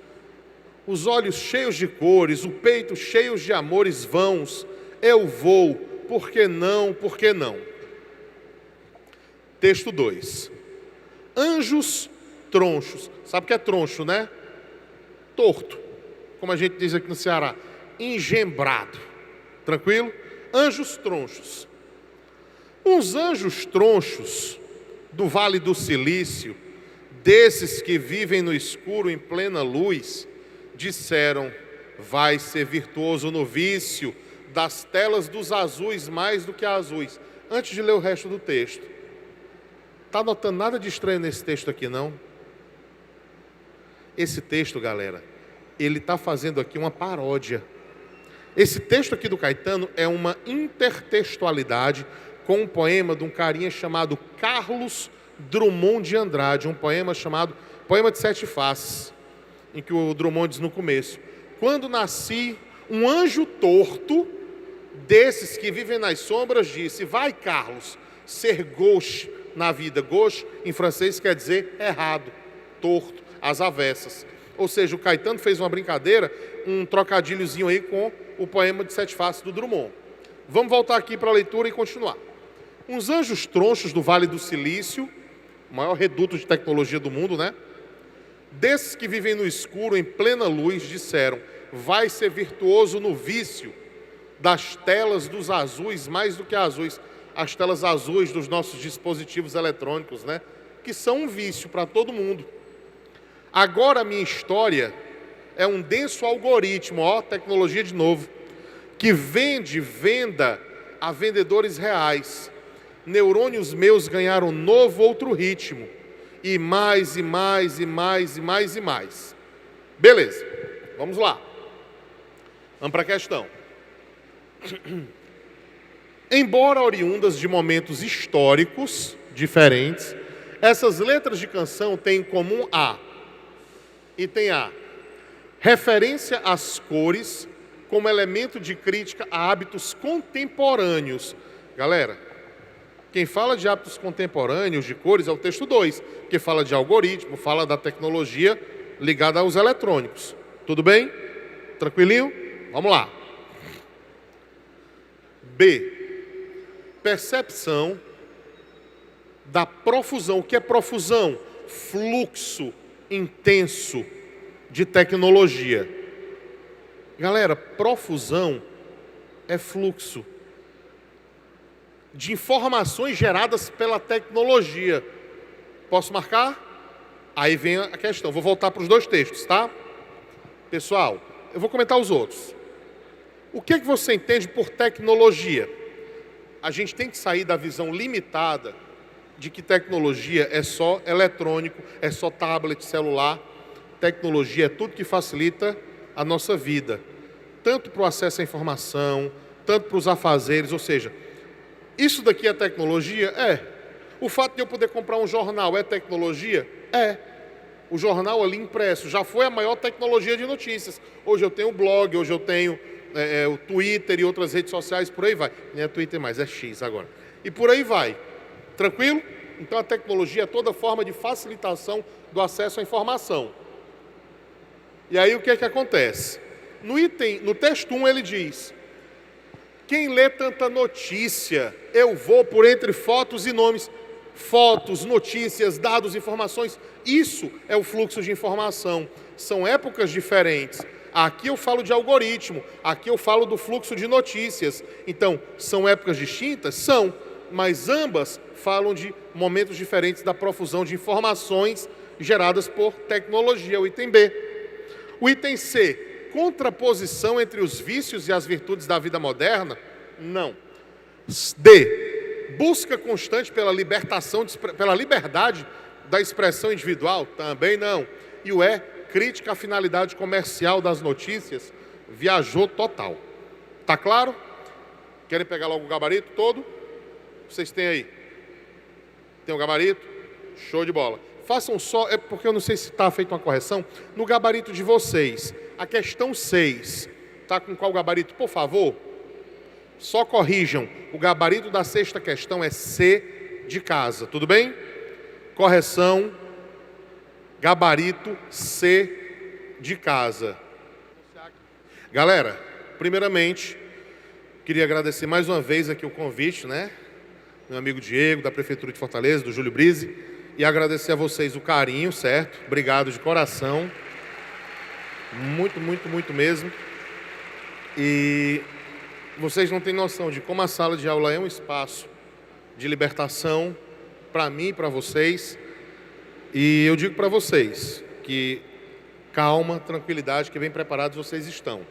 os olhos cheios de cores, o peito cheio de amores vãos. Eu vou, por que não, por que não? Texto 2. Anjos tronchos. Sabe o que é troncho, né? Torto, como a gente diz aqui no Ceará. Engembrado. Tranquilo? Anjos tronchos. Uns anjos tronchos do Vale do Silício, desses que vivem no escuro em plena luz, disseram: vai ser virtuoso no vício das telas dos azuis mais do que azuis. Antes de ler o resto do texto, está notando nada de estranho nesse texto aqui, não? Esse texto, galera, ele está fazendo aqui uma paródia. Esse texto aqui do Caetano é uma intertextualidade com um poema de um carinha chamado Carlos Drummond de Andrade, um poema chamado Poema de Sete Faces, em que o Drummond diz no começo: quando nasci, um anjo torto, desses que vivem nas sombras, disse: vai, Carlos, ser gauche na vida. Gauche, em francês, quer dizer errado, torto, às avessas. Ou seja, o Caetano fez uma brincadeira, um trocadilhozinho aí com o poema de Sete Faces do Drummond. Vamos voltar aqui para a leitura e continuar. Uns anjos tronchos do Vale do Silício, o maior reduto de tecnologia do mundo, né? Desses que vivem no escuro, em plena luz, disseram: vai ser virtuoso no vício das telas dos azuis mais do que azuis. As telas azuis dos nossos dispositivos eletrônicos, né? que são um vício para todo mundo. Agora a minha história é um denso algoritmo, ó, tecnologia de novo, que venda a vendedores reais. Neurônios meus ganharam novo outro ritmo. E mais, e mais, e mais, e mais, e mais. Beleza, vamos lá. Vamos para a questão. Embora oriundas de momentos históricos diferentes, essas letras de canção têm em comum item A, referência às cores como elemento de crítica a hábitos contemporâneos. Galera, quem fala de hábitos contemporâneos, de cores, é o texto 2, que fala de algoritmo, fala da tecnologia ligada aos eletrônicos. Tudo bem? Tranquilinho? Vamos lá. B, percepção da profusão. O que é profusão? Fluxo intenso de tecnologia. Galera, profusão é fluxo de informações geradas pela tecnologia. Posso marcar? Aí vem a questão. Vou voltar para os dois textos, tá? Pessoal, eu vou comentar os outros. O que você entende por tecnologia? A gente tem que sair da visão limitada de que tecnologia é só eletrônico, é só tablet, celular. Tecnologia é tudo que facilita a nossa vida, tanto para o acesso à informação, tanto para os afazeres, ou seja, isso daqui é tecnologia? É. O fato de eu poder comprar um jornal é tecnologia? É. O jornal ali impresso já foi a maior tecnologia de notícias. Hoje eu tenho o blog, hoje eu tenho o Twitter e outras redes sociais, por aí vai. Não é Twitter mais, é X agora. E por aí vai. Tranquilo? Então a tecnologia é toda forma de facilitação do acesso à informação. E aí o que é que acontece? No texto 1 ele diz: quem lê tanta notícia, eu vou por entre fotos e nomes. Fotos, notícias, dados, informações, isso é o fluxo de informação. São épocas diferentes. Aqui eu falo de algoritmo, aqui eu falo do fluxo de notícias. Então, são épocas distintas? São, mas ambas falam de momentos diferentes da profusão de informações geradas por tecnologia, o item B. O item C, contraposição entre os vícios e as virtudes da vida moderna? Não. D, busca constante pela libertação, pela liberdade da expressão individual? Também não. E o E, crítica à finalidade comercial das notícias? Viajou total. Tá claro? Querem pegar logo o gabarito todo? Vocês têm aí? Tem o gabarito? Show de bola. Façam só, é porque eu não sei se está feita uma correção, no gabarito de vocês. A questão 6, está com qual gabarito? Por favor, só corrijam. O gabarito da sexta questão é C de casa, tudo bem? Correção, gabarito C de casa. Galera, primeiramente, queria agradecer mais uma vez aqui o convite, né? Meu amigo Diego, da Prefeitura de Fortaleza, do Júlio Brise, e agradecer a vocês o carinho, certo? Obrigado de coração. Muito, muito, muito mesmo. E vocês não têm noção de como a sala de aula é um espaço de libertação para mim e para vocês. E eu digo para vocês que calma, tranquilidade, que bem preparados vocês estão.